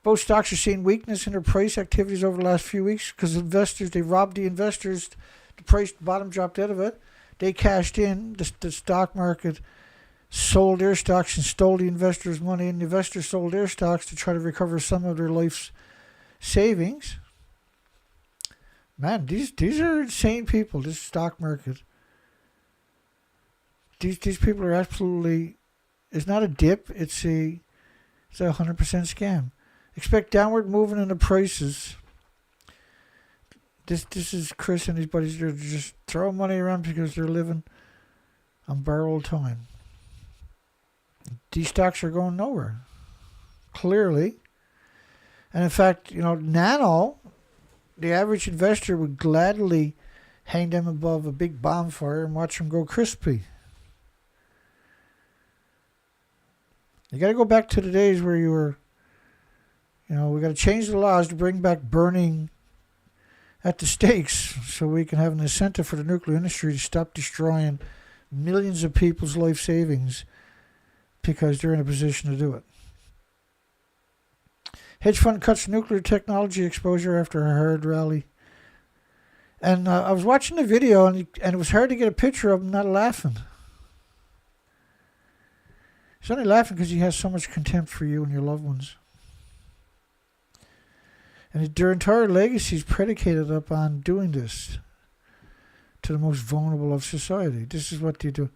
Both stocks are seeing weakness in their price activities over the last few weeks because they robbed the investors. The price bottom dropped out of it. They cashed in. The stock market sold their stocks and stole the investors' money, and the investors sold their stocks to try to recover some of their life's savings. Man, these are insane people, this stock market. These people are absolutely, it's not a dip, it's a 100% scam. Expect downward movement in the prices This is Chris and his buddies. They're just throwing money around because they're living on borrowed time. These stocks are going nowhere, clearly. And in fact, Nano, the average investor would gladly hang them above a big bonfire and watch them go crispy. You got to go back to the days where you were, we got to change the laws to bring back burning at the stakes so we can have an incentive for the nuclear industry to stop destroying millions of people's life savings because they're in a position to do it. Hedge fund cuts nuclear technology exposure after a hard rally. And I was watching the video, and it was hard to get a picture of him not laughing. He's only laughing because he has so much contempt for you and your loved ones. And their entire legacy is predicated upon doing this to the most vulnerable of society. This is what they do.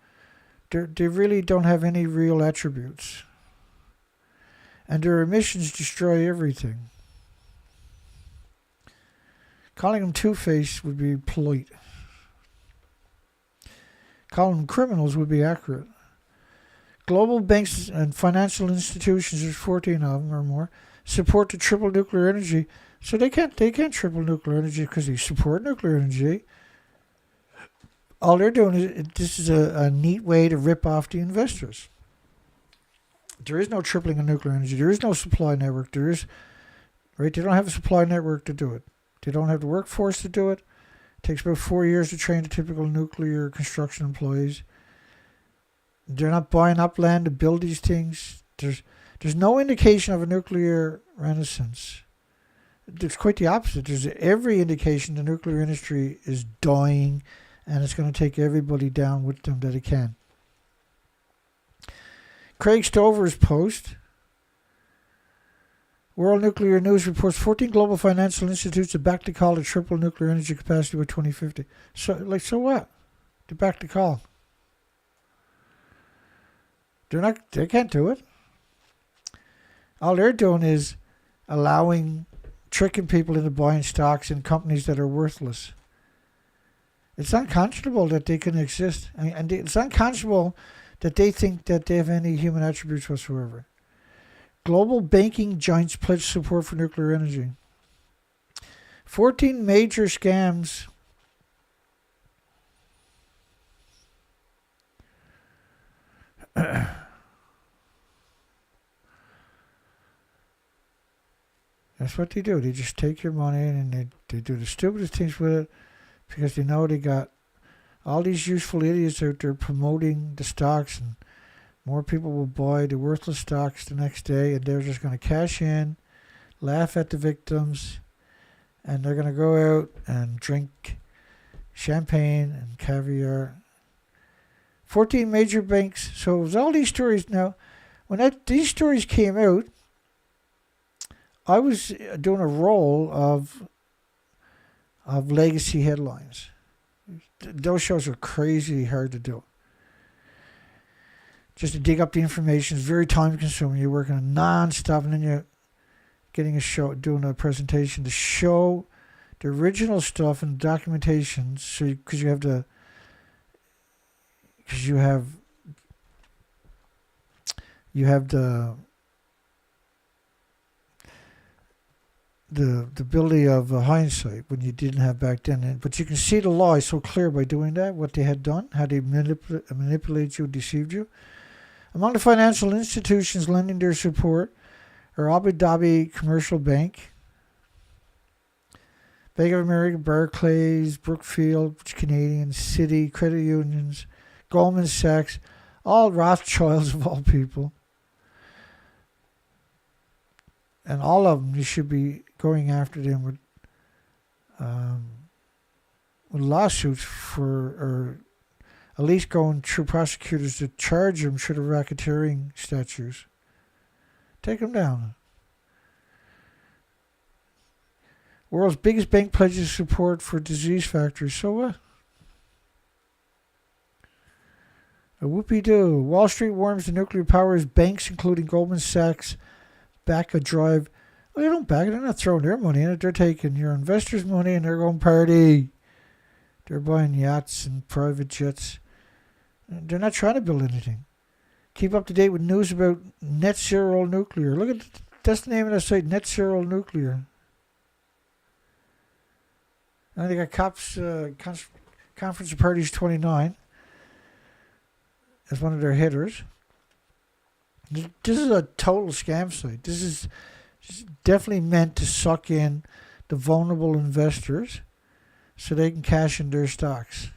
They really don't have any real attributes. And their emissions destroy everything. Calling them two-faced would be polite. Calling them criminals would be accurate. Global banks and financial institutions, there's 14 of them or more, support to triple nuclear energy. So they can't triple nuclear energy because they support nuclear energy. All they're doing is, this is a neat way to rip off the investors. There is no tripling of nuclear energy. There is no supply network. They don't have a supply network to do it. They don't have the workforce to do it. It takes about 4 years to train the typical nuclear construction employees. They're not buying up land to build these things. There's no indication of a nuclear renaissance. It's quite the opposite. There's every indication the nuclear industry is dying, and it's going to take everybody down with them that it can. Craig Stover's post. World Nuclear News reports 14 global financial institutes have backed the call to triple nuclear energy capacity by 2050. So what? They backed the call. They can't do it. All they're doing is tricking people into buying stocks in companies that are worthless. It's unconscionable that they can exist. And it's unconscionable that they think that they have any human attributes whatsoever. Global banking giants pledge support for nuclear energy. 14 major scams. That's what they do. They just take your money and they do the stupidest things with it because they know they got all these useful idiots out there promoting the stocks, and more people will buy the worthless stocks the next day, and they're just going to cash in, laugh at the victims, and they're going to go out and drink champagne and caviar. 14 major banks. So it was all these stories. Now, when these stories came out, I was doing a roll of legacy headlines. Those shows are crazy hard to do. Just to dig up the information is very time consuming. You're working non-stop, and then you're getting a show, doing a presentation to show the original stuff and documentation. So because you have the ability of hindsight when you didn't have back then. But you can see the lie so clear by doing that, what they had done, how they manipulated you, deceived you. Among the financial institutions lending their support are Abu Dhabi Commercial Bank, Bank of America, Barclays, Brookfield, which is Canadian, Citi, credit unions, Goldman Sachs, all Rothschilds of all people. And all of them, you should be going after them with lawsuits or at least going through prosecutors to charge them for the racketeering statutes. Take them down. World's biggest bank pledges support for disease factories. So what? A whoopee-doo. Wall Street warns the nuclear powers banks, including Goldman Sachs, back a drive Well, they don't back it. They're not throwing their money in it. They're taking your investors' money and they're going party. They're buying yachts and private jets. They're not trying to build anything. Keep up to date with news about net zero nuclear. Look at that's the name of the site, net zero nuclear. And they got COP's Conference of Parties 29 as one of their headers. This is a total scam site. This is definitely meant to suck in the vulnerable investors so they can cash in their stocks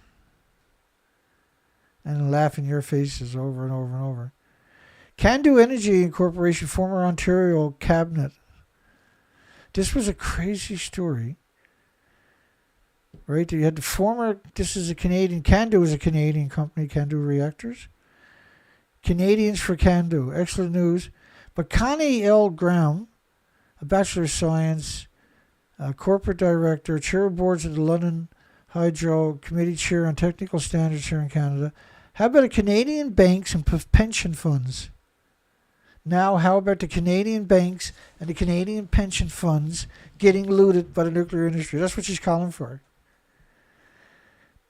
and laugh in your faces over and over and over. Candu Energy Incorporation, former Ontario cabinet. This was a crazy story. Right? You had the former, this is a Canadian, Candu is a Canadian company, Candu Reactors. Canadians for Candu. Excellent news. But Connie L. Graham, a Bachelor of Science, corporate director, chair of boards of the London Hydro Committee chair on technical standards here in Canada. How about the Canadian banks and pension funds? Now, how about the Canadian banks and the Canadian pension funds getting looted by the nuclear industry? That's what she's calling for.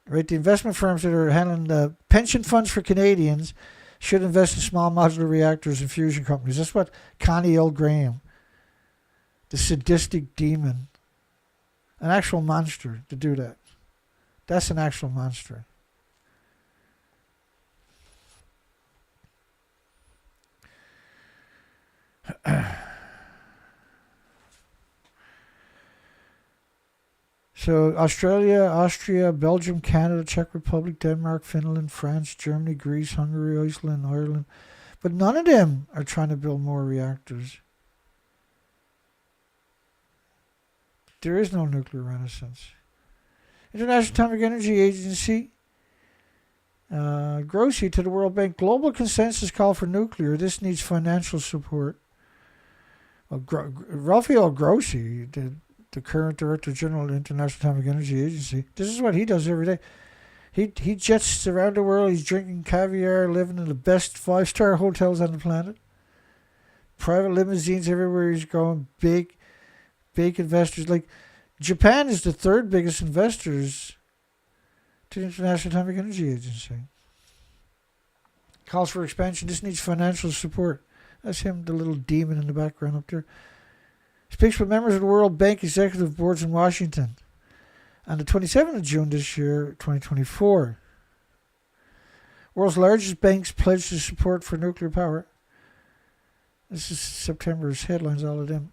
Right? The investment firms that are handling the pension funds for Canadians should invest in small modular reactors and fusion companies. That's what Connie L. Graham, the sadistic demon, an actual monster to do that. That's an actual monster. So Australia, Austria, Belgium, Canada, Czech Republic, Denmark, Finland, France, Germany, Greece, Hungary, Iceland, Ireland. But none of them are trying to build more reactors. There is no nuclear renaissance. International Atomic Energy Agency, Grossi to the World Bank. Global consensus call for nuclear. This needs financial support. Well, Rafael Grossi, the current Director General of the International Atomic Energy Agency, this is what he does every day. He jets around the world. He's drinking caviar, living in the best 5-star hotels on the planet. Private limousines everywhere he's going. Big investors. Like Japan is the third biggest investors to the International Atomic Energy Agency. Calls for expansion. This needs financial support. That's him, the little demon in the background up there. Speaks with members of the World Bank executive boards in Washington on the 27th of June this year, 2024. World's largest banks pledged their support for nuclear power. This is September's headlines, all of them.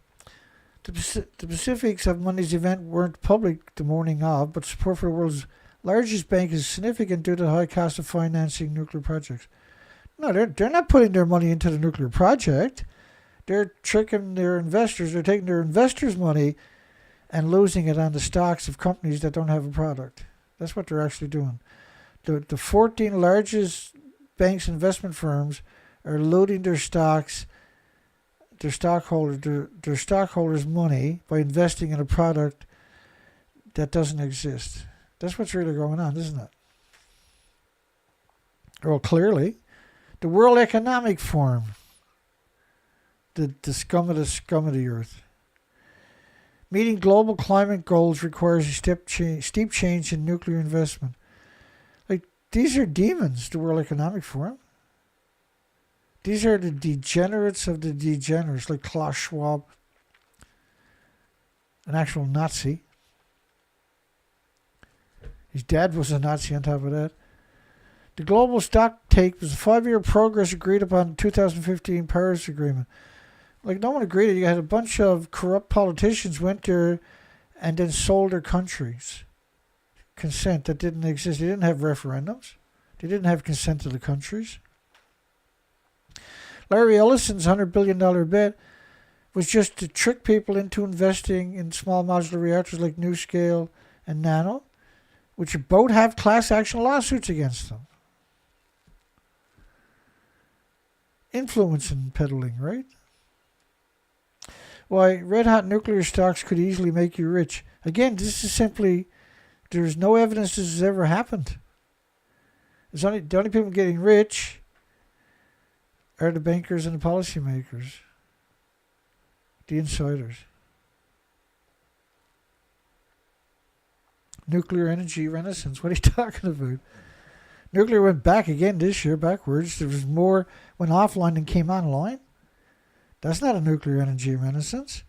The specifics of Monday's event weren't public the morning of, but support for the world's largest bank is significant due to the high cost of financing nuclear projects. No, they're not putting their money into the nuclear project. They're tricking their investors. They're taking their investors' money and losing it on the stocks of companies that don't have a product. That's what they're actually doing. The 14 largest banks, investment firms, are looting their stocks, their stockholders' money by investing in a product that doesn't exist. That's what's really going on, isn't it? Well, clearly, the World Economic Forum, the scum of the earth. Meeting global climate goals requires a steep change in nuclear investment. Like, these are demons, the World Economic Forum. These are the degenerates of the degenerates, like Klaus Schwab, an actual Nazi. His dad was a Nazi on top of that. The global stock take was a 5-year progress agreed upon in the 2015 Paris Agreement. Like, no one agreed. You had a bunch of corrupt politicians went there and then sold their countries. Consent that didn't exist. They didn't have referendums. They didn't have consent of the countries. Larry Ellison's $100 billion bet was just to trick people into investing in small modular reactors like NuScale and Nano, which both have class action lawsuits against them. Influence and peddling, right? Why red hot nuclear stocks could easily make you rich. Again, this is simply, there's no evidence this has ever happened. The only people getting rich are the bankers and the policymakers. The insiders. Nuclear energy renaissance. What are you talking about? Nuclear went back again this year, backwards. There was more went offline than came online. That's not a nuclear energy renaissance.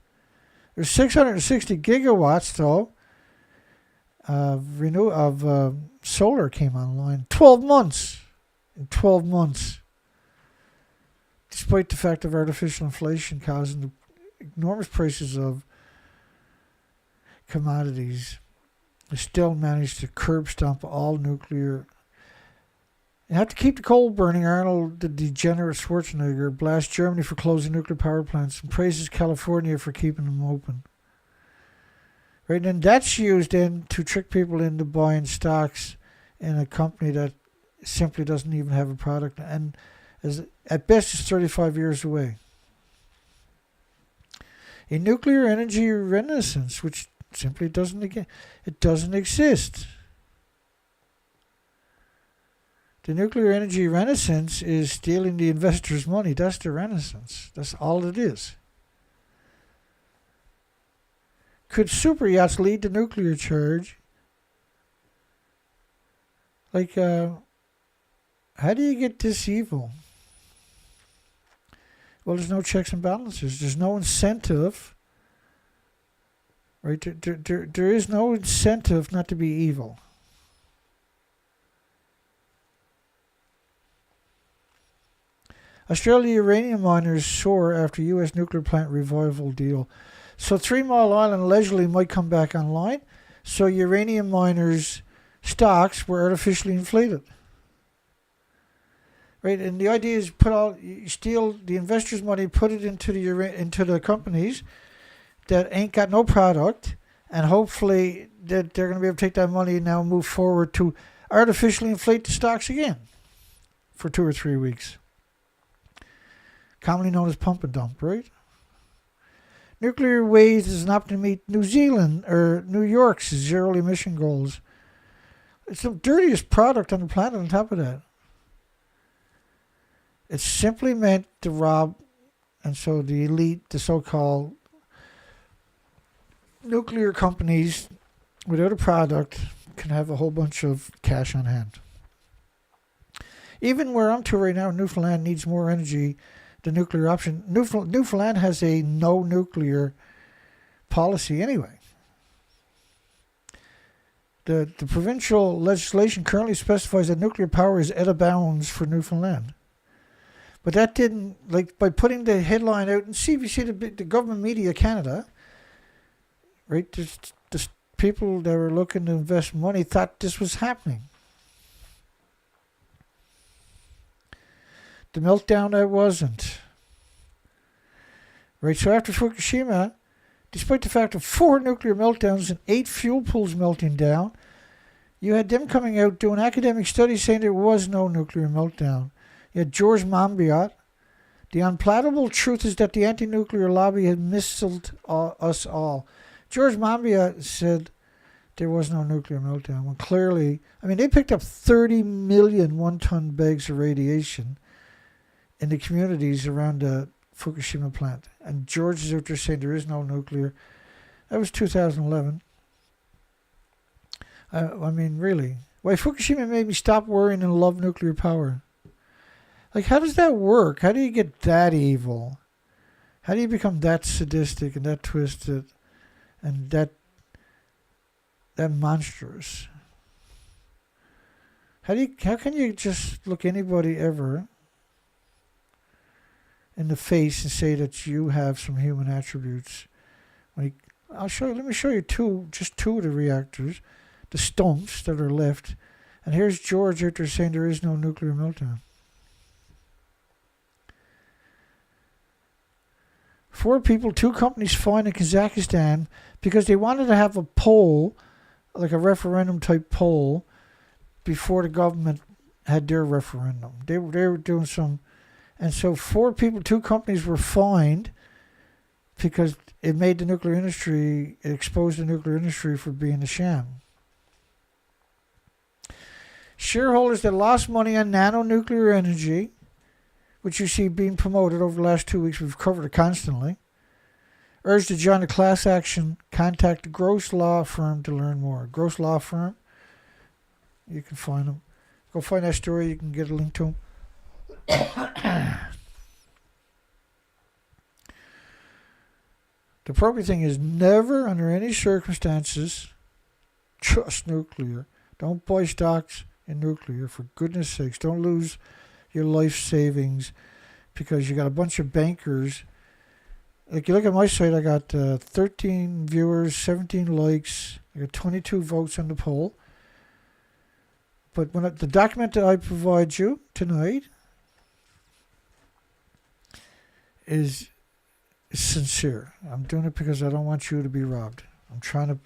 There's 660 gigawatts, though, of solar came online. 12 months. In 12 months. Despite the fact of artificial inflation causing the enormous prices of commodities, they still managed to curb stomp all nuclear. You have to keep the coal burning. Arnold, the degenerate Schwarzenegger, blasts Germany for closing nuclear power plants and praises California for keeping them open. Right, and that's used then to trick people into buying stocks in a company that simply doesn't even have a product, and at best is 35 years away. A nuclear energy renaissance, which simply doesn't exist. The nuclear energy renaissance is stealing the investors' money. That's the renaissance. That's all it is. Could super yachts lead to nuclear charge? Like, how do you get this evil? Well, there's no checks and balances. There's no incentive. Right? There is no incentive not to be evil. Australia uranium miners soar after U.S. nuclear plant revival deal. So 3 Mile Island allegedly might come back online. So uranium miners' stocks were artificially inflated. Right, and the idea is you steal the investors' money, put it into the companies that ain't got no product, and hopefully that they're going to be able to take that money and now move forward to artificially inflate the stocks again for 2 or 3 weeks. Commonly known as pump and dump, right? Nuclear waste is an option to meet New Zealand or New York's zero emission goals. It's the dirtiest product on the planet on top of that. It's simply meant to rob, and so the elite, the so-called nuclear companies without a product can have a whole bunch of cash on hand. Even where I'm to right now, Newfoundland needs more energy. The nuclear option. Newfoundland has a no nuclear policy anyway. The provincial legislation currently specifies that nuclear power is out of bounds for Newfoundland. But that didn't, by putting the headline out in CBC, the government media Canada, right, the people that were looking to invest money thought this was happening. The meltdown that wasn't. Right, so after Fukushima, despite the fact of 4 nuclear meltdowns and 8 fuel pools melting down, you had them coming out doing academic studies saying there was no nuclear meltdown. You had George Monbiot. The unpalatable truth is that the anti-nuclear lobby had misled us all. George Monbiot said there was no nuclear meltdown, when clearly, they picked up 30 million one-ton bags of radiation in the communities around the Fukushima plant. And George is out there saying there is no nuclear. That was 2011. Really. Why Fukushima made me stop worrying and love nuclear power. How does that work? How do you get that evil? How do you become that sadistic and that twisted and that monstrous? How can you just look anybody ever in the face and say that you have some human attributes? Let me show you just two of the reactors, the stumps that are left. And here's George out there saying there is no nuclear meltdown. 4 people, 2 companies fined in Kazakhstan because they wanted to have a poll, like a referendum type poll, before the government had their referendum. They were doing some. And so 4 people, 2 companies were fined because it made the nuclear industry, it exposed the nuclear industry for being a sham. Shareholders that lost money on nano-nuclear energy, which you see being promoted over the last 2 weeks, we've covered it constantly, Urge to join a class action. Contact the Gross Law Firm to learn more. Gross Law Firm. You can find them. Go find that story. You can get a link to them. The appropriate thing is never, under any circumstances, trust nuclear. Don't buy stocks in nuclear, for goodness sakes. Don't lose your life savings because you got a bunch of bankers. Like, you look at my site, I got 13 viewers, 17 likes, I got 22 votes on the poll. But when the document that I provide you tonight is sincere. I'm doing it because I don't want you to be robbed. I'm trying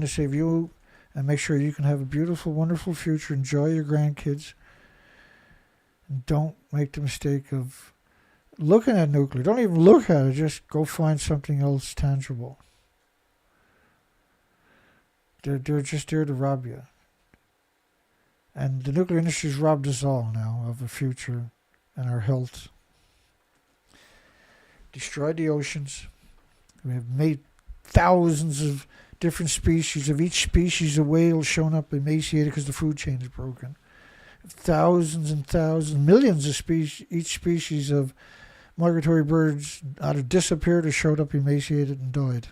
to save you and make sure you can have a beautiful, wonderful future. Enjoy your grandkids. And don't make the mistake of looking at nuclear. Don't even look at it. Just go find something else tangible. They're just there to rob you. And the nuclear industry's robbed us all now of a future and our health. Destroyed the oceans. We have made thousands of different species. Of each species, a whale shown up emaciated because the food chain is broken. Thousands and thousands, millions of species. Each species of migratory birds either disappeared or showed up emaciated and died.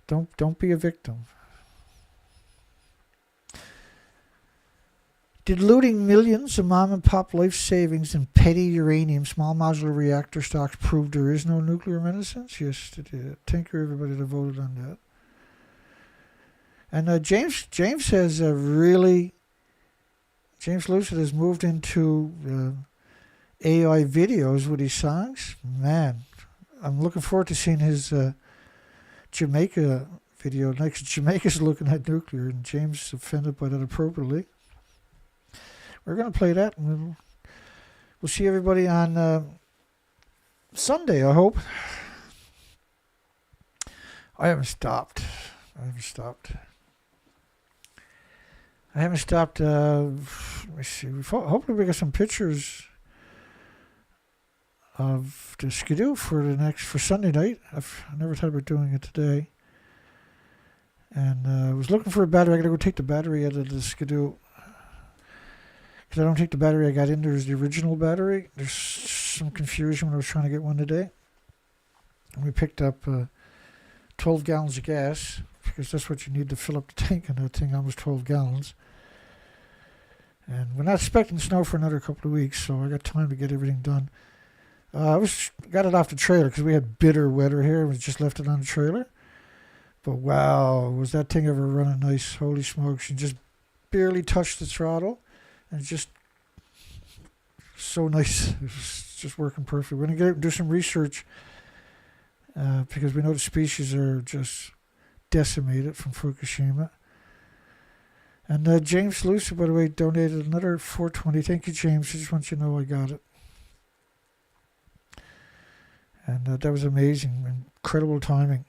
Don't be a victim. Diluting millions of mom-and-pop life savings in petty uranium small modular reactor stocks proved there is no nuclear medicines? Yes, it did. Thank you, everybody that voted on that. And James has James Lucid has moved into AI videos with his songs. Man, I'm looking forward to seeing his Jamaica video next. Jamaica's looking at nuclear, and James is offended by that appropriately. We're going to play that. And we'll see everybody on Sunday, I hope. I haven't stopped. Let me see. Hopefully we got some pictures of the Skidoo for Sunday night. I never thought about doing it today. And I was looking for a battery. I got to go take the battery out of the Skidoo. Because I don't take the battery I got in there as the original battery. There's some confusion when I was trying to get one today. And we picked up 12 gallons of gas, because that's what you need to fill up the tank on that thing, almost 12 gallons. And we're not expecting snow for another couple of weeks, so I got time to get everything done. Got it off the trailer because we had bitter weather here. We just left it on the trailer. But wow, was that thing ever running nice. Holy smokes. You just barely touched the throttle. And it's just so nice. It's just working perfect. We're going to do some research because we know the species are just decimated from Fukushima. And James Lucy, by the way, donated another $4.20. Thank you, James. I just want you to know I got it. And that was amazing. Incredible timing.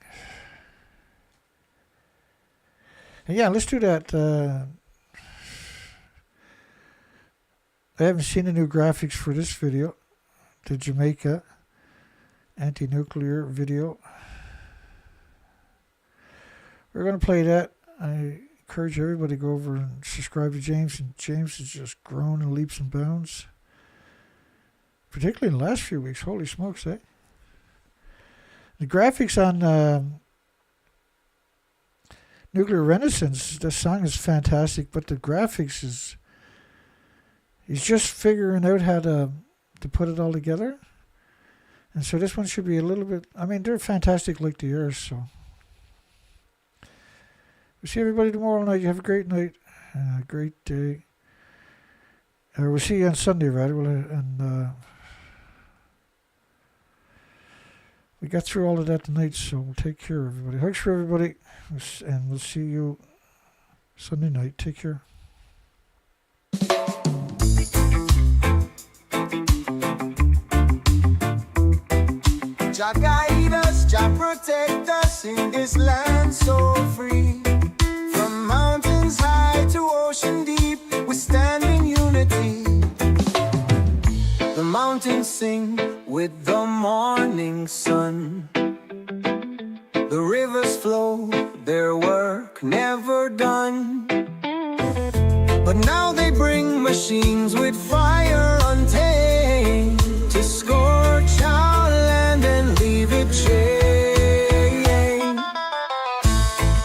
And yeah, let's do that. I haven't seen the new graphics for this video. The Jamaica anti-nuclear video. We're going to play that. I encourage everybody to go over and subscribe to James. And James has just grown in leaps and bounds. Particularly in the last few weeks. Holy smokes, eh? The graphics on Nuclear Renaissance, the song is fantastic, but the graphics is... He's just figuring out how to put it all together. And so this one should be a little bit... I mean, they're fantastic like the Earth, so... We'll see everybody tomorrow night. You have a great night. A great day. We'll see you on Sunday, rather. We got through all of that tonight, so we'll take care of everybody. Hugs for everybody. And we'll see you Sunday night. Take care. Jah guide us, Jah protect us in this land so free. From mountains high to ocean deep, we stand in unity. The mountains sing with the morning sun. The rivers flow, their work never done. But now they bring machines with fire untamed to scorch our land and leave it chained.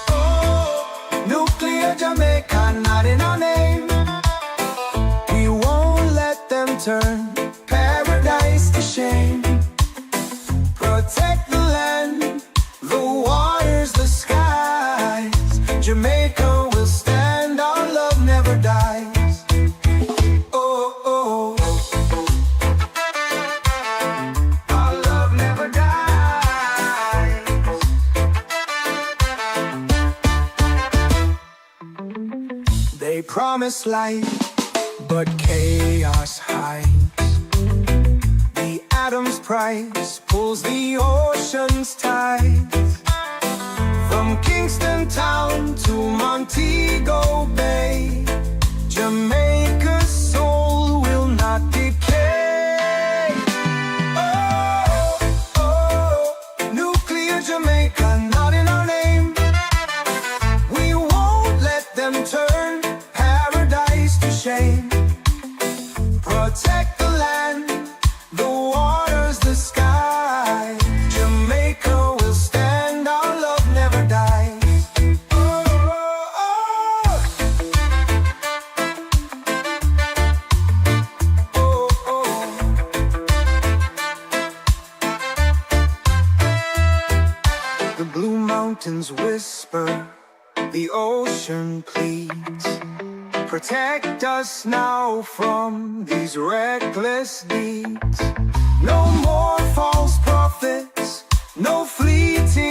Oh, nuclear Jamaica, not in our name. We won't let them turn paradise to shame. Protect the land, the waters, the skies. Jamaica will stand, our love never dies. Oh, oh, our love never dies. They promise light, but chaos hides. The atom's price pulls the ocean's tides. From Kingston town to Montego Bay, Jamaica's soul will not decay. Oh, oh, nuclear Jamaica, not in our name. We won't let them turn paradise to shame. Protect the land, the waters, the sky. Jamaica will stand, our love never dies. Oh, oh, oh. Oh, oh. The blue mountains whisper, the ocean pleads. Protect us now from these reckless deeds. No more false prophets, no fleeting